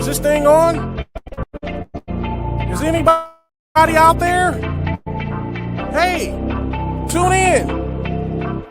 Is this thing on? Is anybody out there? Hey, tune in.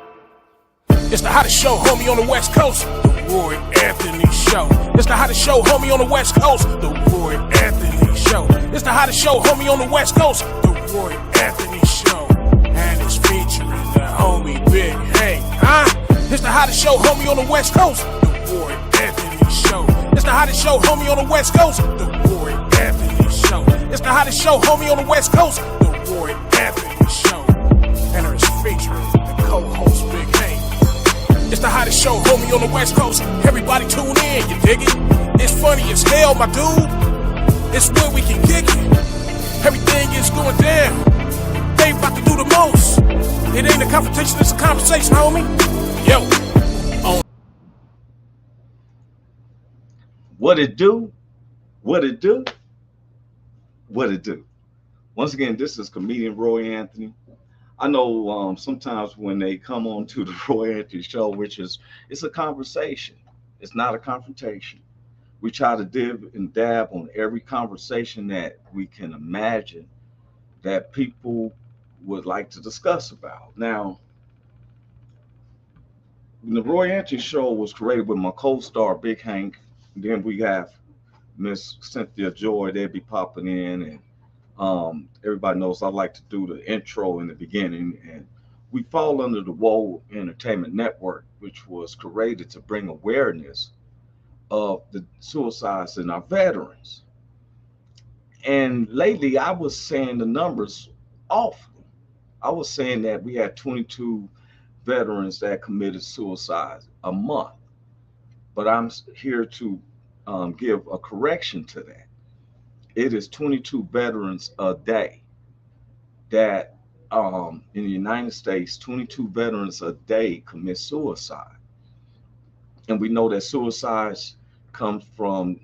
It's the hottest show, homie, on the West Coast. The Roy Anthony Show. It's the hottest show, homie, on the West Coast. The Roy Anthony Show. It's the hottest show, homie, on the West Coast. The Roy Anthony Show. And it's featuring the homie Big Hank, huh? It's the hottest show, homie, on the West Coast. The Roy Anthony Show. It's the hottest show, homie, on the West Coast. The Roy Anthony Show. It's the hottest show, homie, on the West Coast. The Roy Anthony Show. And it's featuring the co-host Big Hank. It's the hottest show, homie, on the West Coast. Everybody tune in, you dig it? It's funny as hell, my dude. It's where we can kick it. Everything is going down. They about to do the most. It ain't a confrontation, it's a conversation, homie. Yo. What it do? What it do? What it do? Once again, this is comedian Roy Anthony. I know sometimes when they come on to the Roy Anthony Show, it's a conversation. It's not a confrontation. We try to dib and dab on every conversation that we can imagine that people would like to discuss about. Now, the Roy Anthony Show was created with my co-star Big Hank. Then we have Miss Cynthia Joi. They'll be popping in, and everybody knows I like to do the intro in the beginning. And we fall under the WOE Entertainment Network, which was created to bring awareness of the suicides in our veterans. And lately, I was saying the numbers off. I was saying that we had 22 veterans that committed suicide a month. But I'm here to give a correction to that. It is 22 veterans a day that in the United States, 22 veterans a day commit suicide. And we know that suicides comes from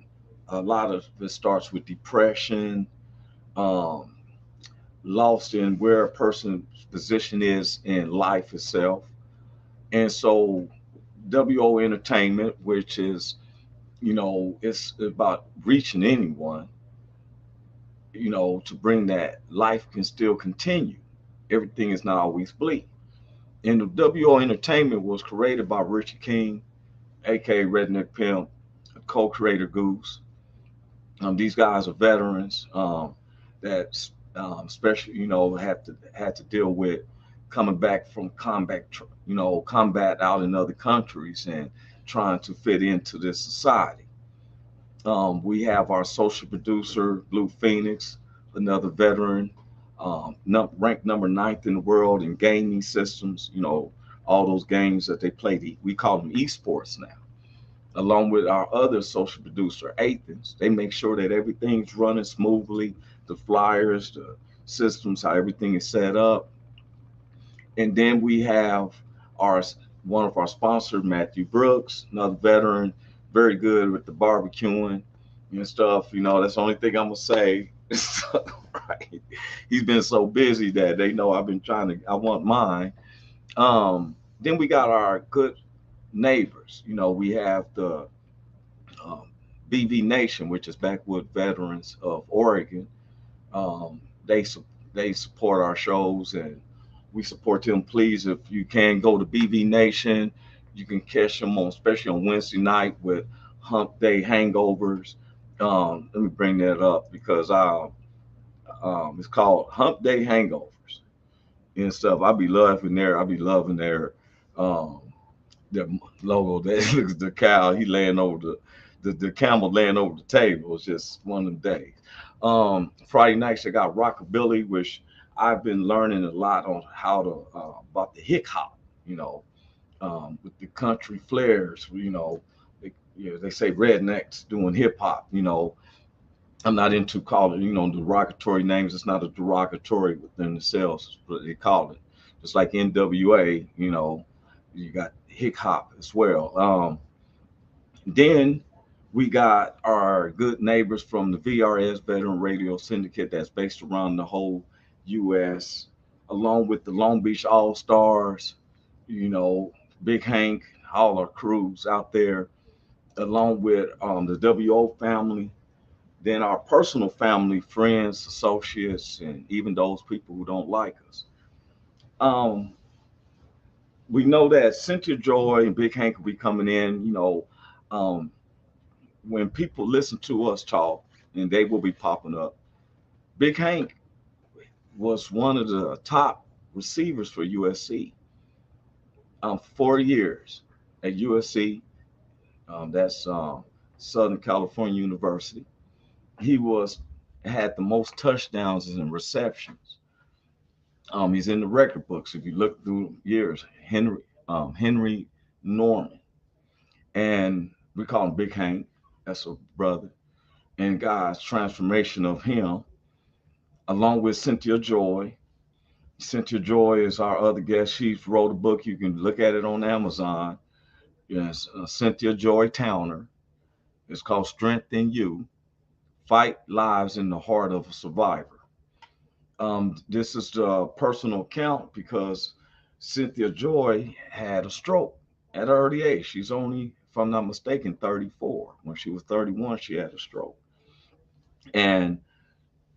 a lot of it starts with depression, lost in where a person's position is in life itself. And so WO Entertainment, which is, it's about reaching anyone, to bring that life can still continue. Everything is not always bleak. And the WO Entertainment was created by Richard King, aka Redneck Pimp, co-creator Goose. These guys are veterans that especially, had to deal with coming back from combat out in other countries and trying to fit into this society. We have our social producer, Blue Phoenix, another veteran, ranked number 9th in the world in gaming systems, all those games that they play, we call them esports now. Along with our other social producer, Athens, they make sure that everything's running smoothly, the flyers, the systems, how everything is set up. And then we have one of our sponsors, Matthew Brooks, another veteran, very good with the barbecuing and stuff. That's the only thing I'm gonna say. Right. He's been so busy that they know I've been I want mine. Then we got our good neighbors. We have the BV Nation, which is Backwood Veterans of Oregon. They support our shows, and we support them. Please, if you can, go to BV Nation. You can catch them especially on Wednesday night with Hump Day Hangovers. Let me bring that up because it's called Hump Day Hangovers and stuff. I be loving their logo. That looks the cow. He laying over the camel laying over the table. It's just one of them days. Friday nights I got Rockabilly, which I've been learning a lot on how to about the hip hop, with the country flares. They say rednecks doing hip hop. I'm not into calling derogatory names. It's not a derogatory within themselves, but they call it. Just like NWA, you got hip hop as well. Then we got our good neighbors from the VRS Veteran Radio Syndicate that's based around the whole U.S., along with the Long Beach All-Stars, Big Hank, all our crews out there, along with the WO family, then our personal family, friends, associates, and even those people who don't like us. Um, we know that Cynthia Joy and Big Hank will be coming in. Um, when people listen to us talk, and they will be popping up. Big Hank was one of the top receivers for USC. 4 years at USC. That's Southern California University. He was had the most touchdowns and receptions. He's in the record books if you look through years. Henry Norman, and we call him Big Hank. That's a brother. And God's transformation of him, along with Cynthia Joy. Cynthia Joy is our other guest. She wrote a book. You can look at it on Amazon. Yes, Cynthia Joy Towner. It's called Strength in You: Fight Lives in the Heart of a Survivor. This is the personal account because Cynthia Joy had a stroke at an early age. She's only, if I'm not mistaken, 34. When she was 31, she had a stroke. And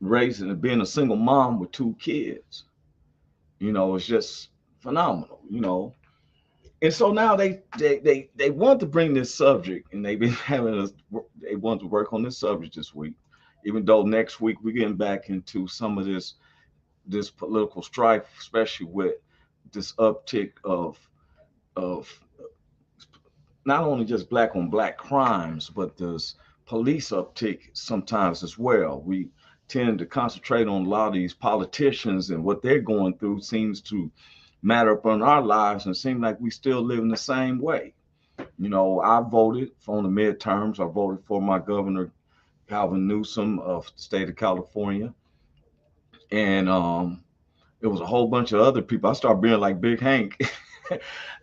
being a single mom with two kids, it's just phenomenal, And so now they want to bring this subject, and they've been they want to work on this subject this week, even though next week we're getting back into some of this political strife, especially with this uptick of not only just black on black crimes, but there's police uptick sometimes as well. We tend to concentrate on a lot of these politicians, and what they're going through seems to matter upon our lives, and seem like we still live in the same way. I voted for the midterms. I voted for my governor, Calvin Newsom of the state of California. And it was a whole bunch of other people. I started being like Big Hank.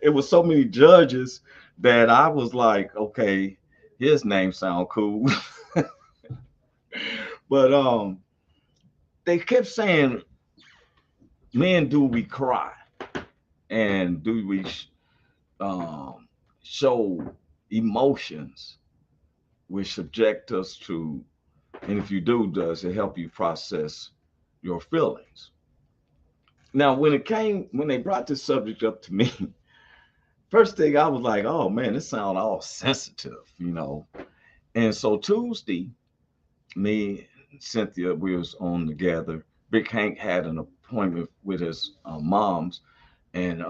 It was so many judges that I was like, okay, his name sound cool. But they kept saying, men, do we cry? And do we um, show emotions which subject us to, and if you do, does it help you process your feelings? Now, when they brought this subject up to me, first thing I was like, oh man, this sounds all sensitive. And so Tuesday, me and Cynthia, we was on together. Big Hank had an appointment with his mom's, and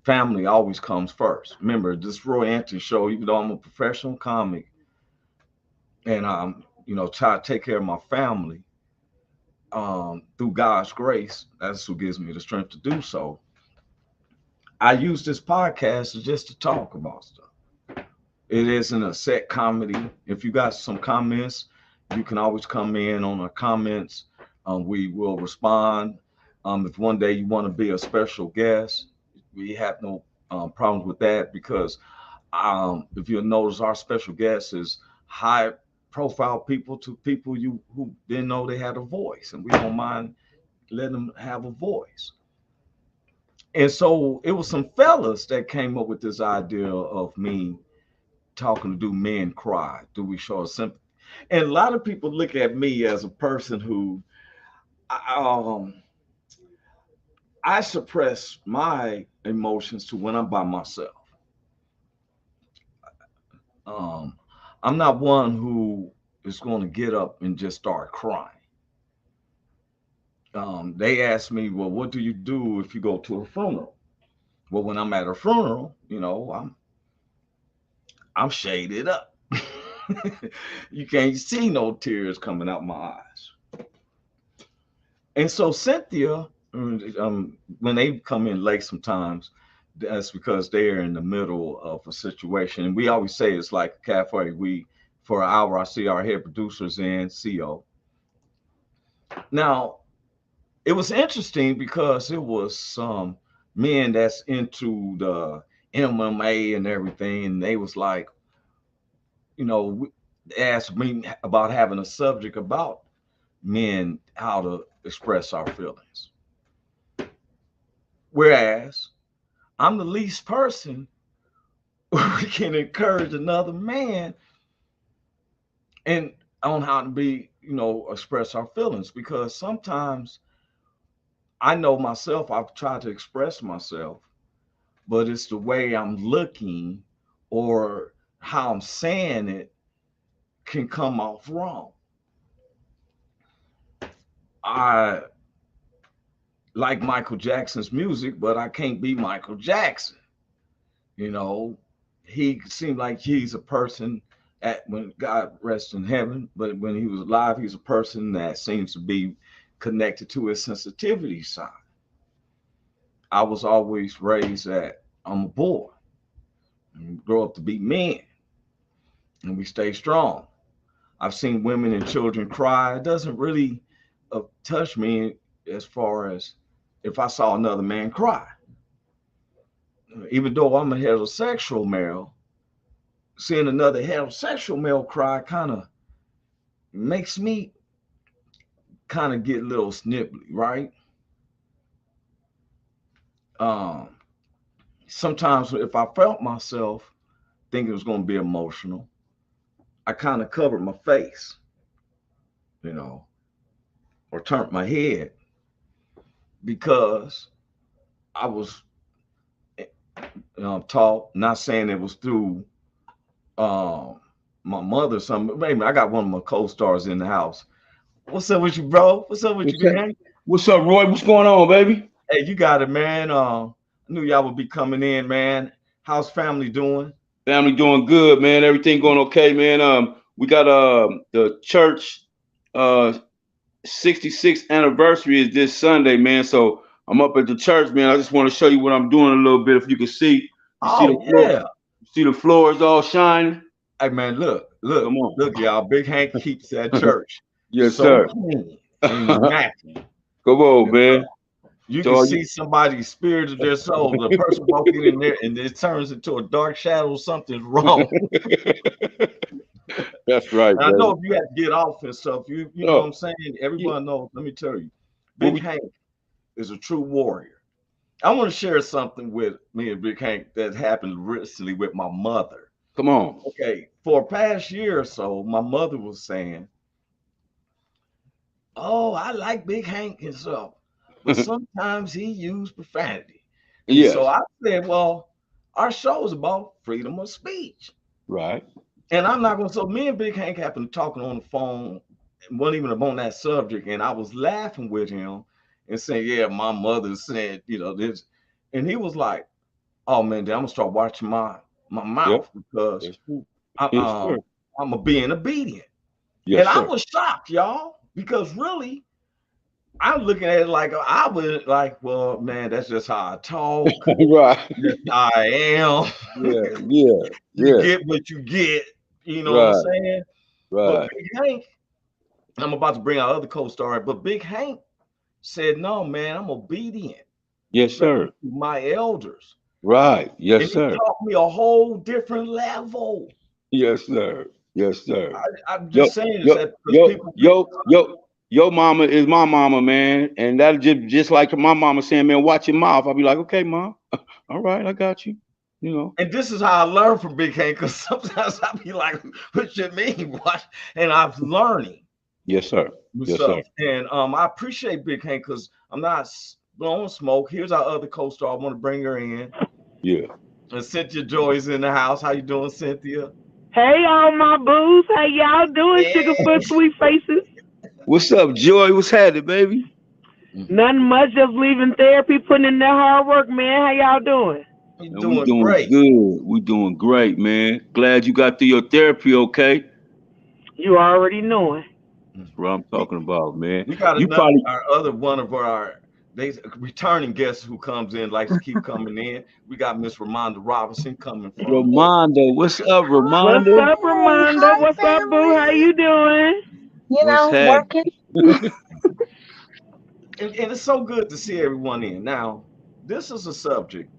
family always comes first. Remember, this Roy Anthony show, even though I'm a professional comic and try to take care of my family, through God's grace, that's who gives me the strength to do so. I use this podcast just to talk about stuff. It isn't a set comedy. If you got some comments, you can always come in on our comments. We will respond. If one day you want to be a special guest, we have no problems with that, because if you'll notice, our special guest is high profile people to people who didn't know they had a voice, and we don't mind letting them have a voice. And so it was some fellas that came up with this idea of me talking to do men cry. Do we show a sympathy? And a lot of people look at me as a person who um, I suppress my emotions to when I'm by myself. Um, I'm not one who is going to get up and just start crying. They ask me, well, what do you do if you go to a funeral? Well, when I'm at a funeral, I'm shaded up. You can't see no tears coming out my eyes. And so Cynthia, when they come in late sometimes, that's because they're in the middle of a situation. And we always say it's like a cafe. For an hour, I see our head producers and CO. Now, it was interesting because it was some men that's into the MMA and everything. And they was like, they asked me about having a subject about men, how to express our feelings. Whereas I'm the least person who can encourage another man. And on how to be, express our feelings, because sometimes I know myself, I've tried to express myself, but it's the way I'm looking or how I'm saying it can come off wrong. I like Michael Jackson's music, but I can't be Michael Jackson. You know, he seemed like he's a person at when God rests in heaven, but when he was alive, he's a person that seems to be connected to his sensitivity side. I was always raised that I'm a boy and we grow up to be men and we stay strong. I've seen women and children cry. It doesn't really touch me as far as if I saw another man cry. Even though I'm a heterosexual male, seeing another heterosexual male cry kind of makes me kind of get a little snippy, right? Um, Sometimes if I felt myself thinking it was going to be emotional, I kind of covered my face, you know, or turned my head because I was taught. Not saying it was through um, my mother. Some maybe I got one of my co-stars in the house. What's up with you, bro? What's up with you, What's Big up? Hank? What's up, Roy? What's going on, baby? Hey, you got it, man. I knew y'all would be coming in, man. How's family doing? Family doing good, man. Everything going okay, man. We got the church 66th anniversary is this Sunday, man. So I'm up at the church, man. I just want to show you what I'm doing a little bit. If you can see, you see the Oh floor, yeah. you see the floor is all shining. Hey man, look, Come look, on. y'all. Big Hank keeps that church Yes, so sir. clean and Come immaculate. on, man. You can So see somebody's spirit of their soul. The person walking in there and it turns into a dark shadow, something's wrong. that's right, And I know baby. if you have to get off and stuff, you know what Oh, I'm saying? yeah. Everyone knows. Let me tell you, What Big we Hank is a true warrior. I want to share something with me and Big Hank that happened recently with my mother. come on. Okay, for a past year or so, my mother was saying, "Oh, I like Big Hank and stuff, but sometimes he used profanity." And so Yes. I said, "Well, our show is about freedom of speech." Right. And I'm not gonna. So me and Big Hank happened talking on the phone, and wasn't even on that subject, and I was laughing with him and saying, "Yeah, my mother said, this," and he was like, "Oh man, then I'm gonna start watching my Yep. mouth because Yes, sir. I, Yes, sir. I'm a being obedient." And Yes, I sir. was shocked, y'all, because really, I'm looking at it like I was like, well, man, that's just how I talk. Right. That's how I am. Yeah, yeah, You yeah. get what you get. You know what I'm Right, saying? But right. Big Hank, I'm about to bring out other co-star, but Big Hank said, "No, man, I'm obedient, Yes, especially sir. to my elders." Right. And Yes, he sir. taught me a whole different level. Yes, sir. Yes, sir. I'm Yo, just saying this yo, because yo, people think, yo, yo, your mama is my mama, man. And that just like my mama saying, man, watch your mouth. I'll be like, okay, mom. All right, I got you. You know. and this is how I learn from Big Hank, because sometimes I be like, what you mean? What? And I'm learning Yes, sir. and Yes, sir. stuff. And I appreciate Big Hank because I'm not blowing smoke. Here's our other co-star. I want to bring her in. Yeah. And Cynthia Joy is in the house. How you doing, Cynthia? Hey, all my booze. How y'all doing, Yeah. Sugarfoot Sweet Faces? What's up, Joy? What's happening, baby? Mhm. Nothing much, just leaving therapy, putting in that hard work, man. How y'all doing? You're And we doing doing great. good. We doing great, man. Glad you got through your therapy, okay? You already knowing. That's what I'm We talking about, man. we got You another probably our other one of our they returning guests who comes in, likes to keep coming in. We got Miss Ramonda Robinson coming from Ramondo. What's up, What's Ramondo? up, Hi, Ramonda? hi, What's up, boo? How family. you doing? What's happening? Working. and it's so good to see everyone in. Now, this is a subject.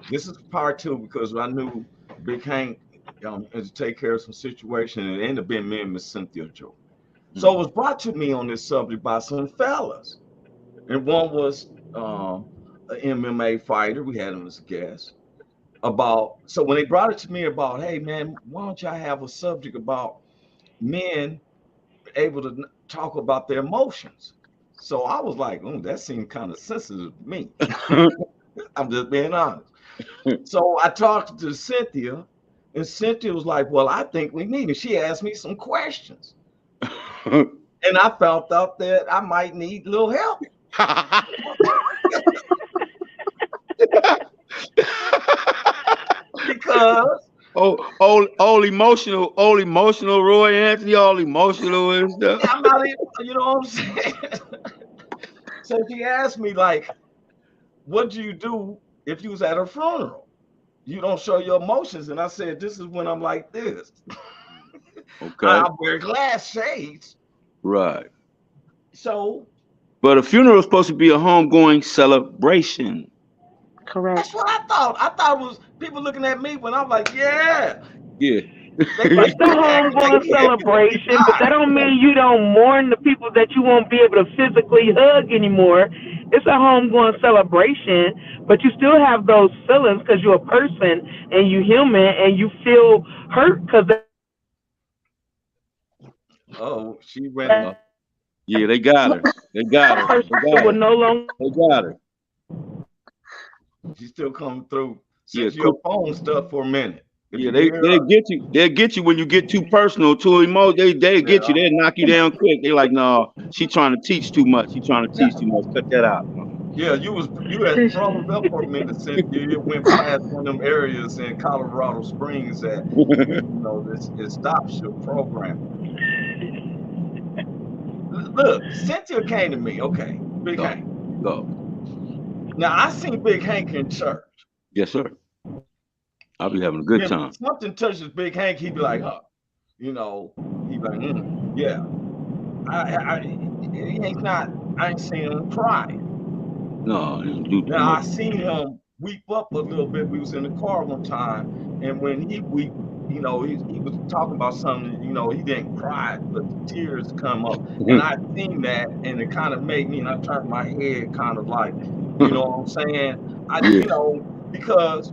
This is part two because I knew Big Hank had to take care of some situation and it ended up being me and Miss Cynthia Joe. So it was brought to me on this subject by some fellas. And one was an MMA fighter. We had him as a guest. About so when they brought it to me about, hey man, why don't y'all have a subject about men able to talk about their emotions. So I was like, that seemed kind of sensitive to me. I'm just being honest. So I talked to Cynthia, and Cynthia was like, well, I think we need it. She asked me some questions. And I found out that I might need a little help. Because all emotional Roy Anthony, all emotional and stuff. I'm not even, you know what I'm saying? So she asked me, like, what do you do if you was at a funeral? You don't show your emotions. And I said, this is when I'm like this. Okay. I wear glass shades. Right. So. But a funeral is supposed to be a homegoing celebration. Correct. That's what I thought. I thought it was people looking at me when I'm like, yeah. Yeah. Like, It's a homegoing celebration, but that don't mean you don't mourn the people that you won't be able to physically hug anymore. It's a homegoing celebration, but you still have those feelings because you're a person and you're human and you feel hurt because. Oh, she went. Yeah, they got her. They got her. They got her. She's still coming through. Since your phone stuff for a minute. Yeah, they'll get you. They'll get you when you get too personal, too emotional. They get you. They'll knock you down quick. They're like, no, she trying to teach too much. She trying to teach too much. Cut that out. Yeah, you had frozen up for a minute, Cynthia. You went past one of them areas in Colorado Springs that it stops your program. Look, Cynthia came to me. Okay, Big Hank. Go. Now I seen Big Hank in church. Yes, sir. I'll be having a good time. If something touches Big Hank, he'd be like, he'd be like, yeah. I ain't seen him cry. No, now I seen him weep up a little bit. We was in the car one time, and when he weep, he was talking about something, he didn't cry, but the tears come up. And I seen that, and it kind of made me, and I turned my head kind of like, you know what I'm saying? Because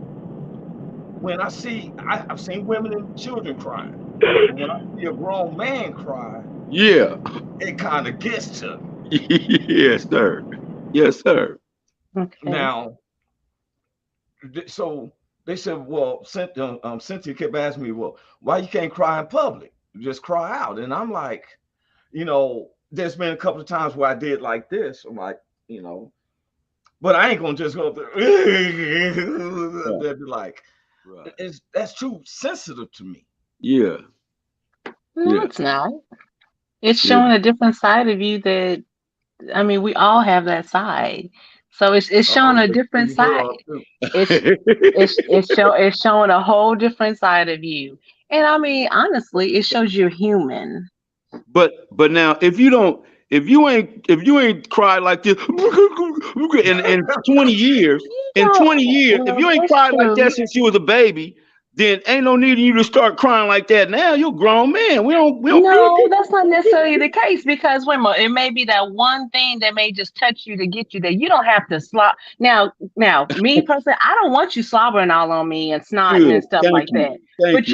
when I've seen women and children crying. When I see a grown man cry, it kind of gets to me. Yes, sir. Yes, sir. Okay. Now, so they said, well, Cynthia kept asking me, well, why you can't cry in public? Just cry out. And I'm like, there's been a couple of times where I did like this. I'm like, but I ain't gonna just go up there. They'd be like, that's too sensitive to me. Yeah. No, it's not. It's showing a different side of you that, I mean, we all have that side. So it's showing a different side. It's showing a whole different side of you. And I mean, honestly, it shows you're human. But now if you ain't cried like this in 20 years, if you ain't cried like that since you was a baby, then ain't no need in you to start crying like that now. You're a grown man. We don't No, that's not necessarily the case, because it may be that one thing that may just touch you to get you there. You don't have to slop. Now, me personally, I don't want you slobbering all on me and snotting and stuff like that. But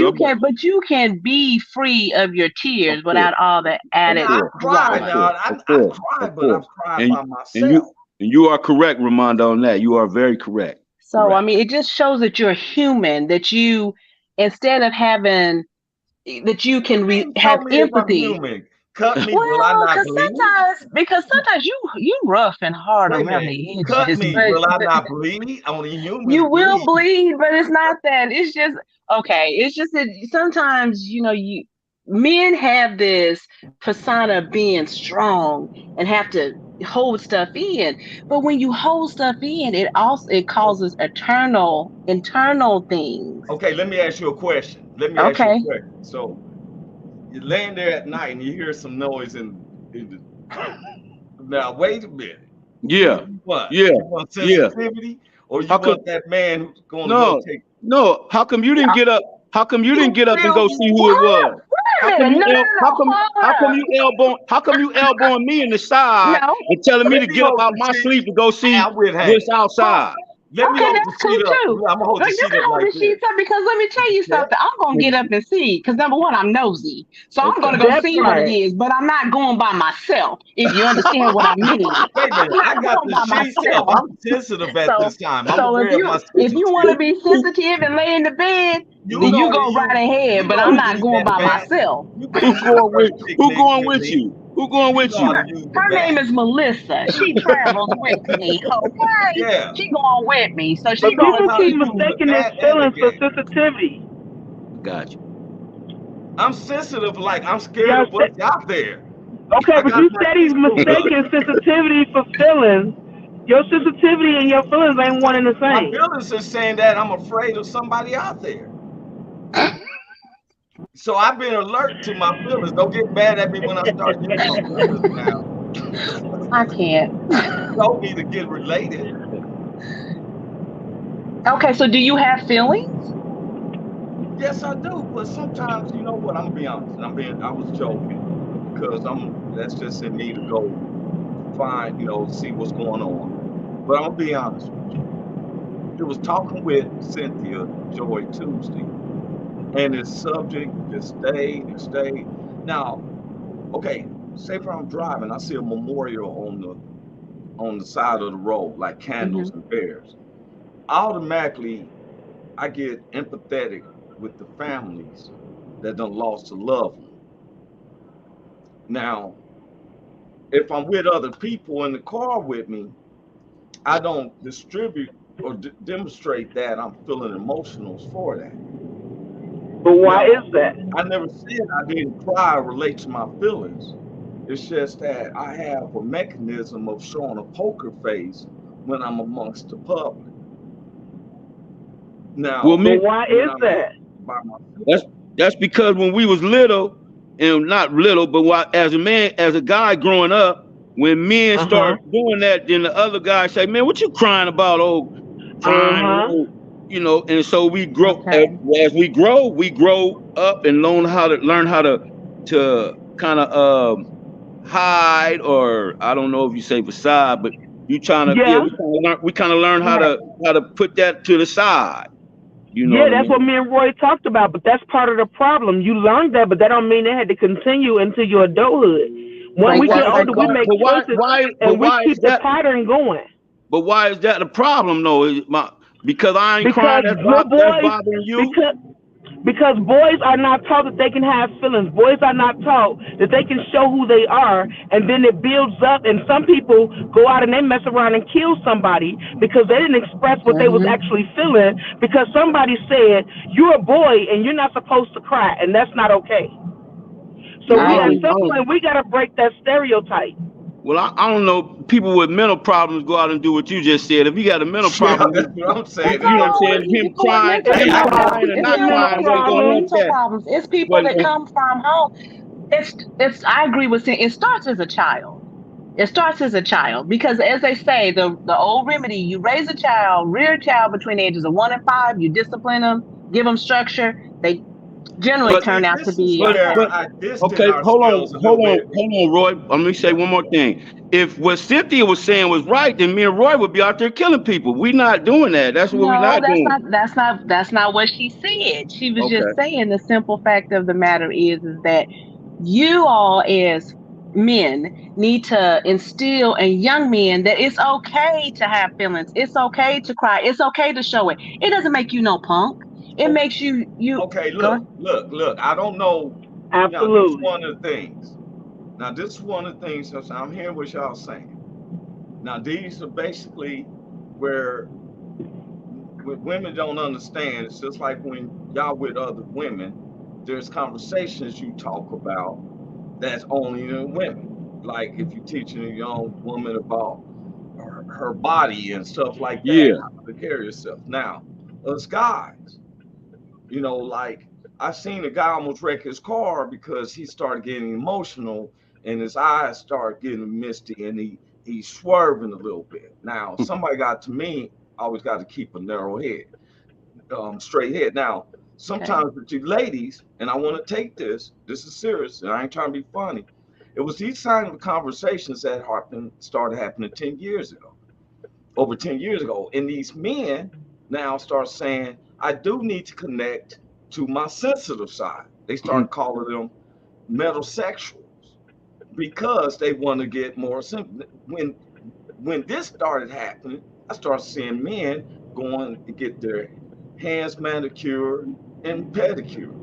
you can be free of your tears without all the added drama. I cry, but I've cried by myself. And you are correct, Ramondo, on that. You are very correct. So, I mean, it just shows that you're human, that you, instead of having, that you can have empathy. Cut me, will I not bleed? Because sometimes you rough and hard around the edges. Cut me, will I not bleed? Only humans You will bleed, but it's not that. It's just, okay, it's just that sometimes, men have this persona of being strong and have to hold stuff in, but when you hold stuff in, it causes internal things. Okay, let me ask you a question. So you're laying there at night and you hear some noise now wait a minute. What? You want sensitivity, or you want that man who's going to take? No, how come you didn't get up? How come you didn't get up and go see who it was? How come you elbowing me in the side and telling me to get up out my sleep to go see what's outside? Let me Okay, hold the that's cool sheet up. too. I'm gonna hold But the you sheet can up hold like the this. sheets up because let me tell you Yeah. something. I'm gonna get up and see because number one, I'm nosy, so I'm gonna Okay. go That see what it part. is. But I'm not going by myself. If you understand what I mean, Wait a I'm minute. I not got going the by sheets up. myself. I'm sensitive at So, this time. I'm so aware of my if you want to sensitivity. be sensitive and lay in the bed, You then you gonna go right use ahead. you But I'm gonna not use going that by man. myself. You being too much Who picnic going with with me. you? Who going You with know how you? to use the Her name bat. is Melissa. She travels with me. Okay, Yeah. she going with me, so You she But know going people how to keep see. use the mistaking their bat and the feelings for gate. sensitivity. Gotcha. I'm sensitive, like I'm scared Y'all of said, what's out there. okay, I but got you my said he's preschool mistaking blood. sensitivity for feelings. Your sensitivity and your feelings ain't one and the My same. feelings are saying that I'm afraid of somebody out there. So I've been alert to my feelings. Don't get mad at me when I start using my feelings now. I can't. You told me to get related. Okay, so do you have feelings? Yes, I do. But sometimes, you know what? I'm gonna be honest. I was joking because that's just in me to go find, see what's going on. But I'm gonna be honest with you. It was talking with Cynthia Joy Tuesday, and this subject just stayed and stayed. Now, okay, say if I'm driving, I see a memorial on the side of the road, like Hmm. candles and bears. Automatically, I get empathetic with the families that done lost a loved one. Now, if I'm with other people in the car with me, I don't distribute or demonstrate that I'm feeling emotionals for that. But why Now, is that? I never said I didn't cry or relate to my feelings. It's just that I have a mechanism of showing a poker face when I'm amongst the public. Well, Now, But me, why when is I'm that? by myself, that's because when we was little, and not little, but as a man, as a guy growing up, when men Uh huh. start doing that, then the other guy say, "Man, what you crying about? Oh, Uh crying, huh. And so we grow Okay. as we grow up and learn how to kind of hide, or I don't know if you say beside, but you trying to Yeah. we kind of learn Right. how to put that to the side. You know Yeah, what I that's what mean? me and Roy talked about, but that's part of the problem. You learned that, but that don't mean it had to continue into your adulthood. When But we why? get Exactly. older, we make choices But and we why is keep the that? pattern going. But why is that the problem though? Because I ain't Because crying. little That's boys, bothering you. because boys are not taught that they can have feelings. Boys are not taught that they can show who they are, and then it builds up. And some people go out and they mess around and kill somebody because they didn't express what they was Hmm. actually feeling because somebody said you're a boy and you're not supposed to cry, and that's not okay. So Well, I we at agree with some you. point we gotta break that stereotype. I don't know. People with mental problems go out and do what you just said. If you got a mental yeah, problem, that's what I'm It's saying. you know what I'm all saying? with Him people with crying, mental Hey, him not problems. crying or It's not It's a mental people crying with wasn't gonna help problem. mental that. problems. It's people But that come from home. It's. I agree with saying it starts as a child. It starts as a child because, as they say, the old remedy: you raise a child, rear a child between the ages of 1 and 5. You discipline them, give them structure. They generally but but see, turn out to this is be where okay. but I distance okay, ourselves a little bit. hold on, Roy. Let me say one more thing. If what Cynthia was saying was right, then me and Roy would be out there killing people. We're not doing that. That's what we're No, not doing. that's not what she said. She was just Okay. saying the simple fact of the matter is that you all as men need to instill in young men that it's okay to have feelings. It's okay to cry. It's okay to show it. It doesn't make you no punk. It Okay, makes you okay, go ahead. look. I don't know. Now, this is Absolutely. one of the things. Now, this is one of the things that I'm hearing what y'all saying. Now, these are basically where women don't understand. It's just like when y'all with other women, there's conversations you talk about that's only in women. Like if you're teaching a young woman about her body and stuff like that, Yeah. how to carry herself. Now, us guys, like I've seen a guy almost wreck his car because he started getting emotional and his eyes start getting misty and he's swerving a little bit. Now, somebody got to me, I always got to keep a narrow head, straight head. Now, Okay. sometimes with you ladies, and I want to take this is serious, and I ain't trying to be funny. It was these kind of conversations that started happening 10 years ago. over 10 years ago. And these men now start saying, I do need to connect to my sensitive side. They start calling them metrosexuals because they want to get more when this started happening, I started seeing men going to get their hands manicured and pedicured.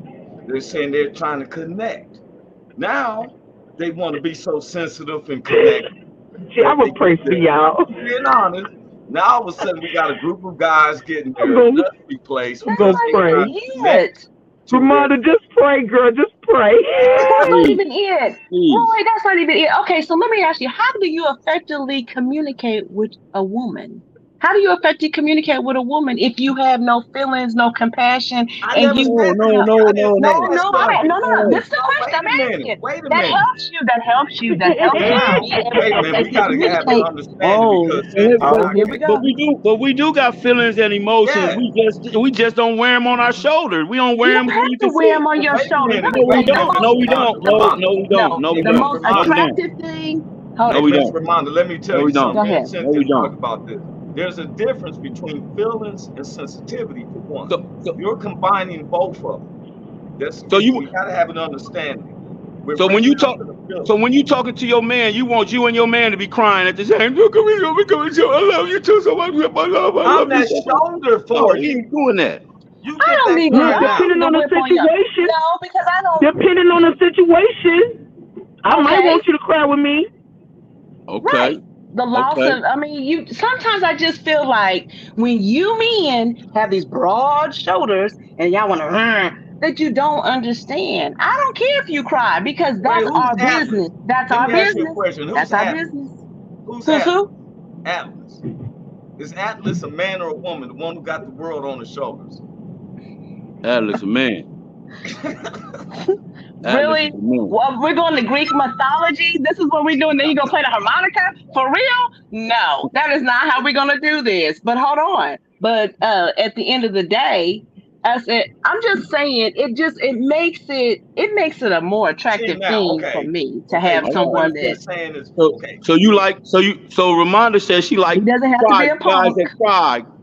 They're saying they're trying to connect. Now they want to be so sensitive and connect. Gee, I'm gonna pray for y'all. Being honest, now all of a sudden we got a group of guys getting their I'm nuts replaced That's because not they pray. even trying to connect it. to Ramona, just pray, girl. Just pray. That's not Please, even it. please. Roy, that's not even it. Okay, so let me ask you, how do you effectively communicate with a woman? How do you effectively communicate with a woman if you have no feelings, no compassion, I and never you said No, that. no, I no, didn't no, say no, that no, stuff. no. no. This is the No, question wait I'm a minute. asking. Wait a That minute. helps you. That helps you. That helps you to be able Hey to man, we effectively gotta have an communicate. understanding Oh, because Cynthia, Oh, I here we get go. but we do got feelings and emotions. yeah. We just don't wear them on our shoulders. We don't You wear them don't so have you to can wear see. them on Well, your wait a shoulders. minute. Let No, me tell we Wait a you minute, don't. Miss No, we don't. Ramonda. No, Ramonda. we don't. No, no, we Hey, the Miss don't. most No, we Ramonda. don't. attractive thing. No, Hey, we Miss don't. Ramonda, let me tell No, you we something. don't. Go Me and ahead. No, Cynthia we talk don't. about this. There's a difference between feelings and sensitivity for one. So, so, You're combining both of them. so you, We gotta have an understanding. We're so when bringing you out talk, to the so feelings. when you talking to your man, you want you and your man to be crying at the same time. Look at me, look at me, I love you too so much. I I'm love you that so much. shoulder No, for we you. ain't doing that. You I get don't that need to. Look, crying I out. don't need depending to on the whip on you. situation, No, because I don't. depending on the situation, I might Okay, want you to cry with me. right. Okay, The loss okay. of. I mean, you. Sometimes I just feel like when you men have these broad shoulders and y'all want to that you don't understand. I don't care if you cry because Wait, that's who's our Atlas? business. That's Let our me ask you a business. question. Who's That's our Atlas? business. Who's Who's Atlas? who? Atlas. Is Atlas a man or a woman? The one who got the world on his shoulders. Atlas a man. Atlas is Really? a man. Well, we're going to Greek mythology. This is what we're doing. Then you gonna play the harmonica for real? No, that is not how we're gonna do this. But hold on. But at the end of the day, I said, I'm just saying, it makes it a more See attractive now, thing for okay, me to okay. have What you someone really been that saying is So, okay. so you like, so Ramonda says she he like doesn't have to cry be a guys punk. that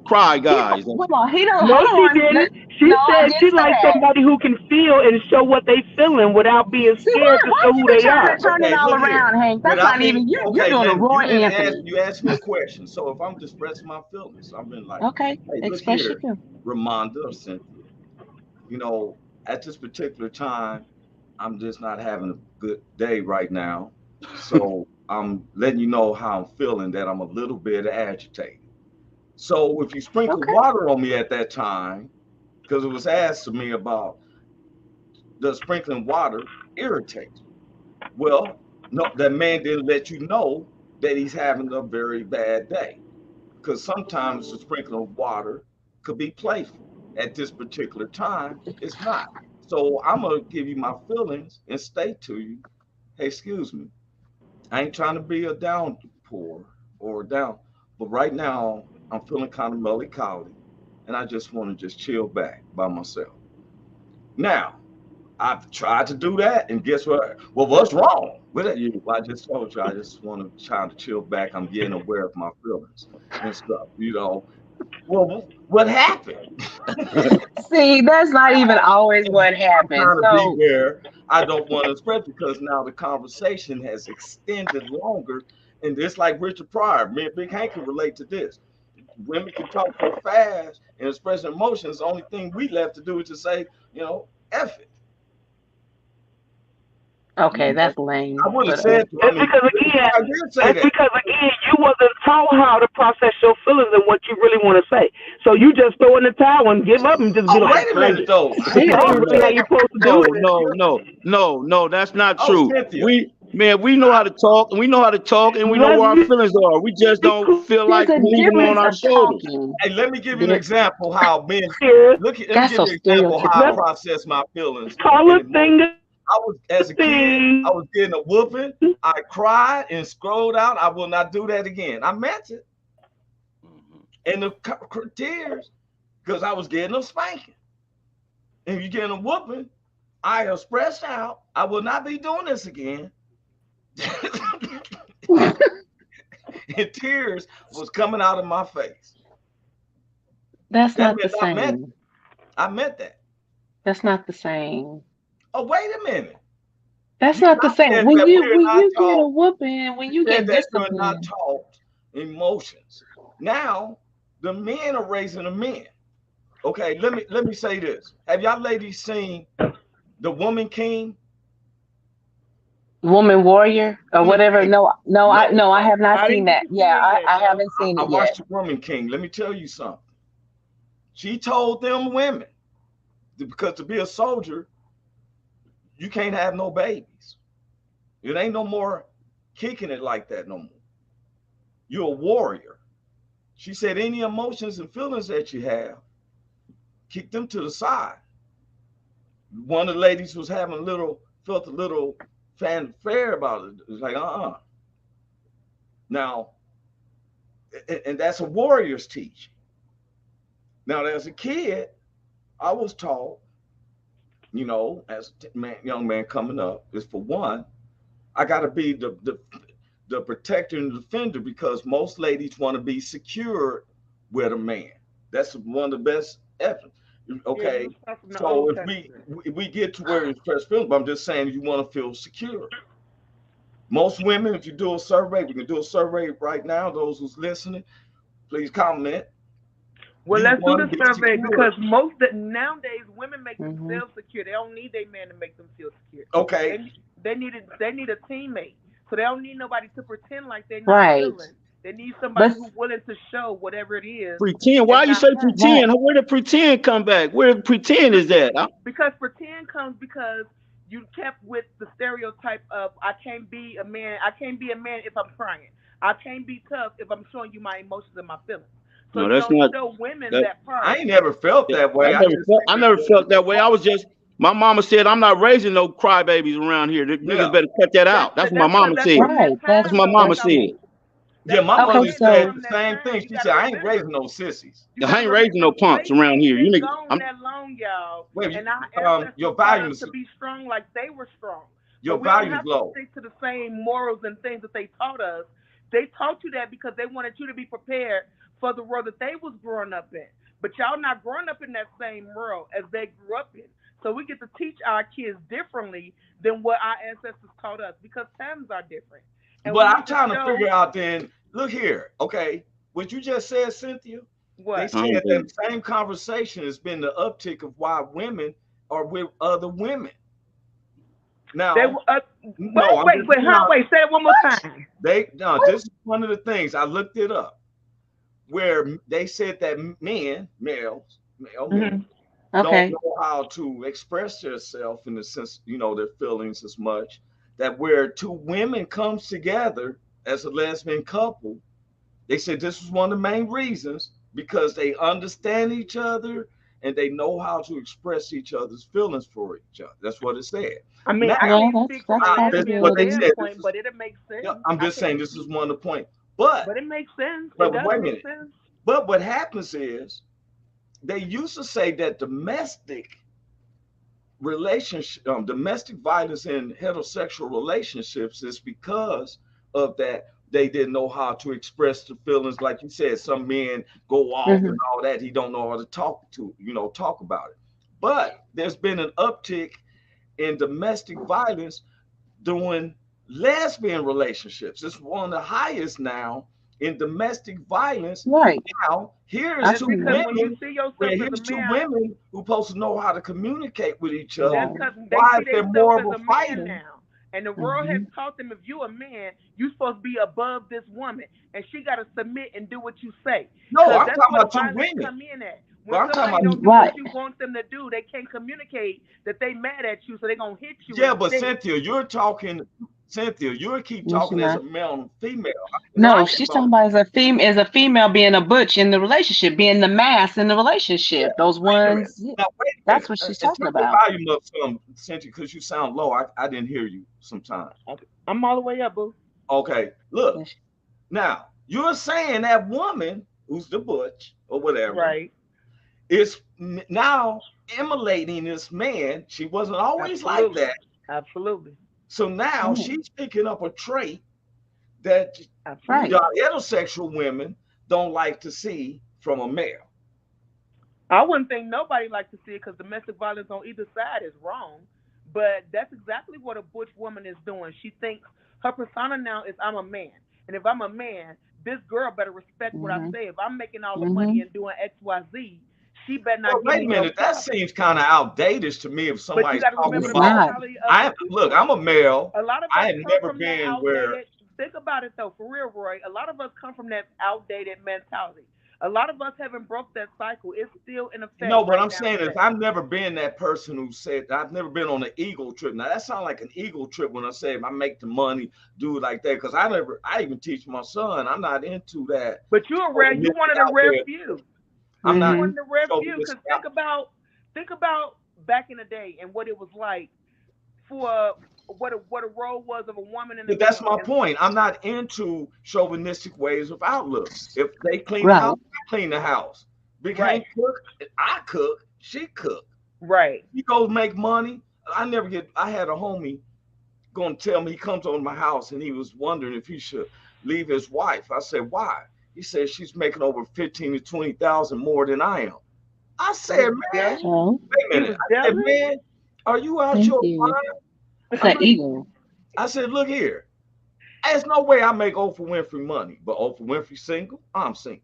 cry guys. Hold on, he don't. No, Hold she on. didn't. She No, I said didn't she say likes that. somebody who can feel and show what they feeling without being See, scared to why show you who be they trying are. to turn it Okay, all look here. around, Hank? That's Without not me, even you're okay, doing a man, Roy Anthony. you asked me a question. So if I'm expressing my feelings, I've been like, Okay, hey, look express your here, feelings. Ramonda or Cynthia. You know, at this particular time, I'm just not having a good day right now. So I'm letting you know how I'm feeling, that I'm a little bit agitated. So if you sprinkle Okay. water on me at that time, because it was asked to me about does sprinkling water irritate? Well, no, that man didn't let you know that he's having a very bad day. Because sometimes the sprinkling of water could be playful. At this particular time, it's not. So I'm gonna give you my feelings and state to you, hey, excuse me, I ain't trying to be a downpour or down, but right now I'm feeling kind of melancholy, and I just want to just chill back by myself. Now, I've tried to do that, and guess what? Well, what's wrong with it? Yeah. Well, I just told you, I just want to try to chill back. I'm getting aware of my feelings and stuff, you know. Well, what happened? See, that's not even always what I'm happens. trying to be So, where I don't want to spread because now the conversation has extended longer. And it's like Richard Pryor, me and Big Hank can relate to this. Women can talk so fast and express emotions. The only thing we left to do is to say, F it. okay, You know, that's lame. I would have But said, I That's mean, because Richard again, Pryor did say that's that. because again, you wasn't taught how to process your feelings and what you really want to say. So you just throw in the towel and give up and just be Oh, like, wait a "Dang minute, it." though. That ain't No, really how no, you're supposed to do no, it. no, that's not Oh, true. Cynthia. We know how to talk, and we know how to talk, and we know Let's where our be feelings are. We just don't feel there's like a leaving them on difference our of shoulders. talking. Hey, let me give you an There, example how men clear. let me that's give so you an example how I Let's stereotypical. process my feelings call and a emotions. thing I was as a a kid, I thing. was getting a whooping. I cried and scrolled out. I will not do that again. I meant it. And the tears, because I was getting a spanking. And if you're getting a whooping, I expressed out. I will not be doing this again. and tears was coming out of my face. That's That not the meant same. I meant that. That's not the same. Oh, wait a minute. That's You not the not same. said When that you we're when not you get a taught. whooping, when You you said get that you're not disciplined. taught emotions. Now the men are raising the men. Okay, let me say this. Have y'all ladies seen The Woman King? Woman warrior or Woman whatever. King. No, I No, have not I seen didn't get that. to see Yeah, it yet. I No. haven't seen I it yet. watched The Woman King. Let me tell you something. She told them women because to be a soldier, you can't have no babies. It ain't no more kicking it like that no more. You're a warrior. She said any emotions and feelings that you have, keep them to the side. One of the ladies was having felt a little fanfare about it. It was like, Now, and that's a warrior's teaching. Now, as a kid, I was taught, as a young man coming up, is for one, I got to be the protector and defender because most ladies want to be secure with a man. That's one of the best evidence. Yeah, Okay, you start from the so Old if Testament. we get to where it's first feelings, but I'm just saying you want to feel secure. Most women, if you do a survey, we can do a survey right now. Those who's listening, please comment. Well, You let's do want to the be survey secure. because nowadays women make Hmm. themselves secure. They don't need their man to make them feel secure. Okay, They need a teammate. So they don't need nobody to pretend like they're not Right. feeling. They need somebody But who's willing to show whatever it is Pretend. Why and you not say hide. right. pretend? Where did pretend come back? Where the pretend is Pretend that? Huh? because pretend comes because you kept with the stereotype of I can't be a man if I'm crying. I can't be tough if I'm showing you my emotions and my feelings. So No, you that's don't not show women that. that I part. ain't never felt that I way. I never just felt. think I that's never what felt we that were way. I taught. was just. My mama said, "I'm not raising no crybabies around here. The niggas Yeah, better cut that That's out." That's what my that's because mama that's said. from that Right. That's time what my though. mama That's That's how said. yeah. that's My how mother okay. men are said So from the that same time. thing. You She got said, to "I ain't remember. raising no sissies." You got I to ain't remember raising no punks slavery around here. You been niggas. gone that long, y'all, Wait, and our your ancestors taught us volumes to be strong like they were strong. So your we don't volumes have to low. stick to the same morals and things that they taught us. They taught you that because they wanted you to be prepared for the world that they was growing up in. But y'all not growing up in that same world as they grew up in. So we get to teach our kids differently than what our ancestors taught us because times are different. And But we I'm need to trying to show figure out then, look here, okay, what you just said, Cynthia, they what. I said don't that think. same conversation has been the uptick of why women are with other women. They Now, were no, I'm just being honest. wait, say it one more time. No, this is one of the things I looked it up where they said that male men, Hmm. don't okay. know how to express themselves in the sense, their feelings as much. That where two women comes together as a lesbian couple, they said this was one of the main reasons because they understand each other and they know how to express each other's feelings for each other. That's what it said. I mean, Now, I Well, can't speak from a that's this is lesbian what they possibility. said. This standpoint, is, but it makes yeah, sense. I'm I just can't saying this is speak, one of the points. But but it makes sense. It but does wait a make minute. sense. But what happens is they used to say that domestic violence in heterosexual relationships is because of that they didn't know how to express the feelings. Like you said, some men go off Hmm. and all that. He don't know how to talk about it. But there's been an uptick in domestic violence during lesbian relationships. It's one of the highest now in domestic violence. Right. Now, here's I've That's two seen because that. when you women. see Well, yourself as a here's two man, women who supposed to know how to communicate with each other. that's Right. because they Why see is there themselves more of as a a man fighting? now. And the world has Hmm. taught them if you a man, you supposed to be above this woman, and she got to submit and do what you say. No, Cause I'm that's talking where the about two violence women. come in at. But When I'm talking somebody about don't do what Right. you want them to do, they can't communicate that they mad at you, so they gonna hit you yeah, but instead. Cynthia, you keep No, she talking as not. a male and female. I'm No, talking she's talking about about as a female being a butch in the relationship, being the mass in the yeah. relationship. Those Wait a minute. ones. Yeah, Now wait a that's minute. what she's And talking turn your about. volume up some, Cynthia, because you sound low. I didn't hear you sometimes. Okay. I'm all the way up, boo. Okay, look. Yes. Now you're saying that woman who's the butch or whatever Right. is now emulating this man. She wasn't always like Absolutely. that. Absolutely. So now Right. she's picking up a trait that That's right. heterosexual women don't like to see from a male. I wouldn't think nobody likes to see it because domestic violence on either side is wrong. But that's exactly what a butch woman is doing. She thinks her persona now is I'm a man. And if I'm a man, this girl better respect what I say. If I'm making all the money and doing X, Y, Z, she better Well, not give wait me a no minute. That stuff. seems kind of outdated to me. If But you somebody's got to talking remember the about, mentality of the people. look, I'm a male. A lot of I us have come never from that been where. outdated. Think about it though, for real, Roy. A lot of us come from that outdated mentality. A lot of us haven't broke that cycle. It's still in effect. No, what right I'm now saying is today. I've never been that person who said I've never been on an ego trip. Now that sounds like an ego trip when I say if I make the money, do it like that. Because I even teach my son I'm not into that. But you're one of the rare few. I'm not One of the rare few. chauvinistic Because think about back in the day and what it was like for what a role was of a woman in the. But that's my point. I'm not into chauvinistic ways of outlook. If they clean the house, I clean the house. Big Hank cook, I cook, she cook. Right. He goes make money. I had a homie going to tell me, he comes over to my house and he was wondering if he should leave his wife. I said, why? He said she's making over 15 to 20,000 more than I am. I said, man, wait a minute. I said, man, are you out your mind? I said, look here. There's no way I make Oprah Winfrey money, but Oprah Winfrey single? I'm single.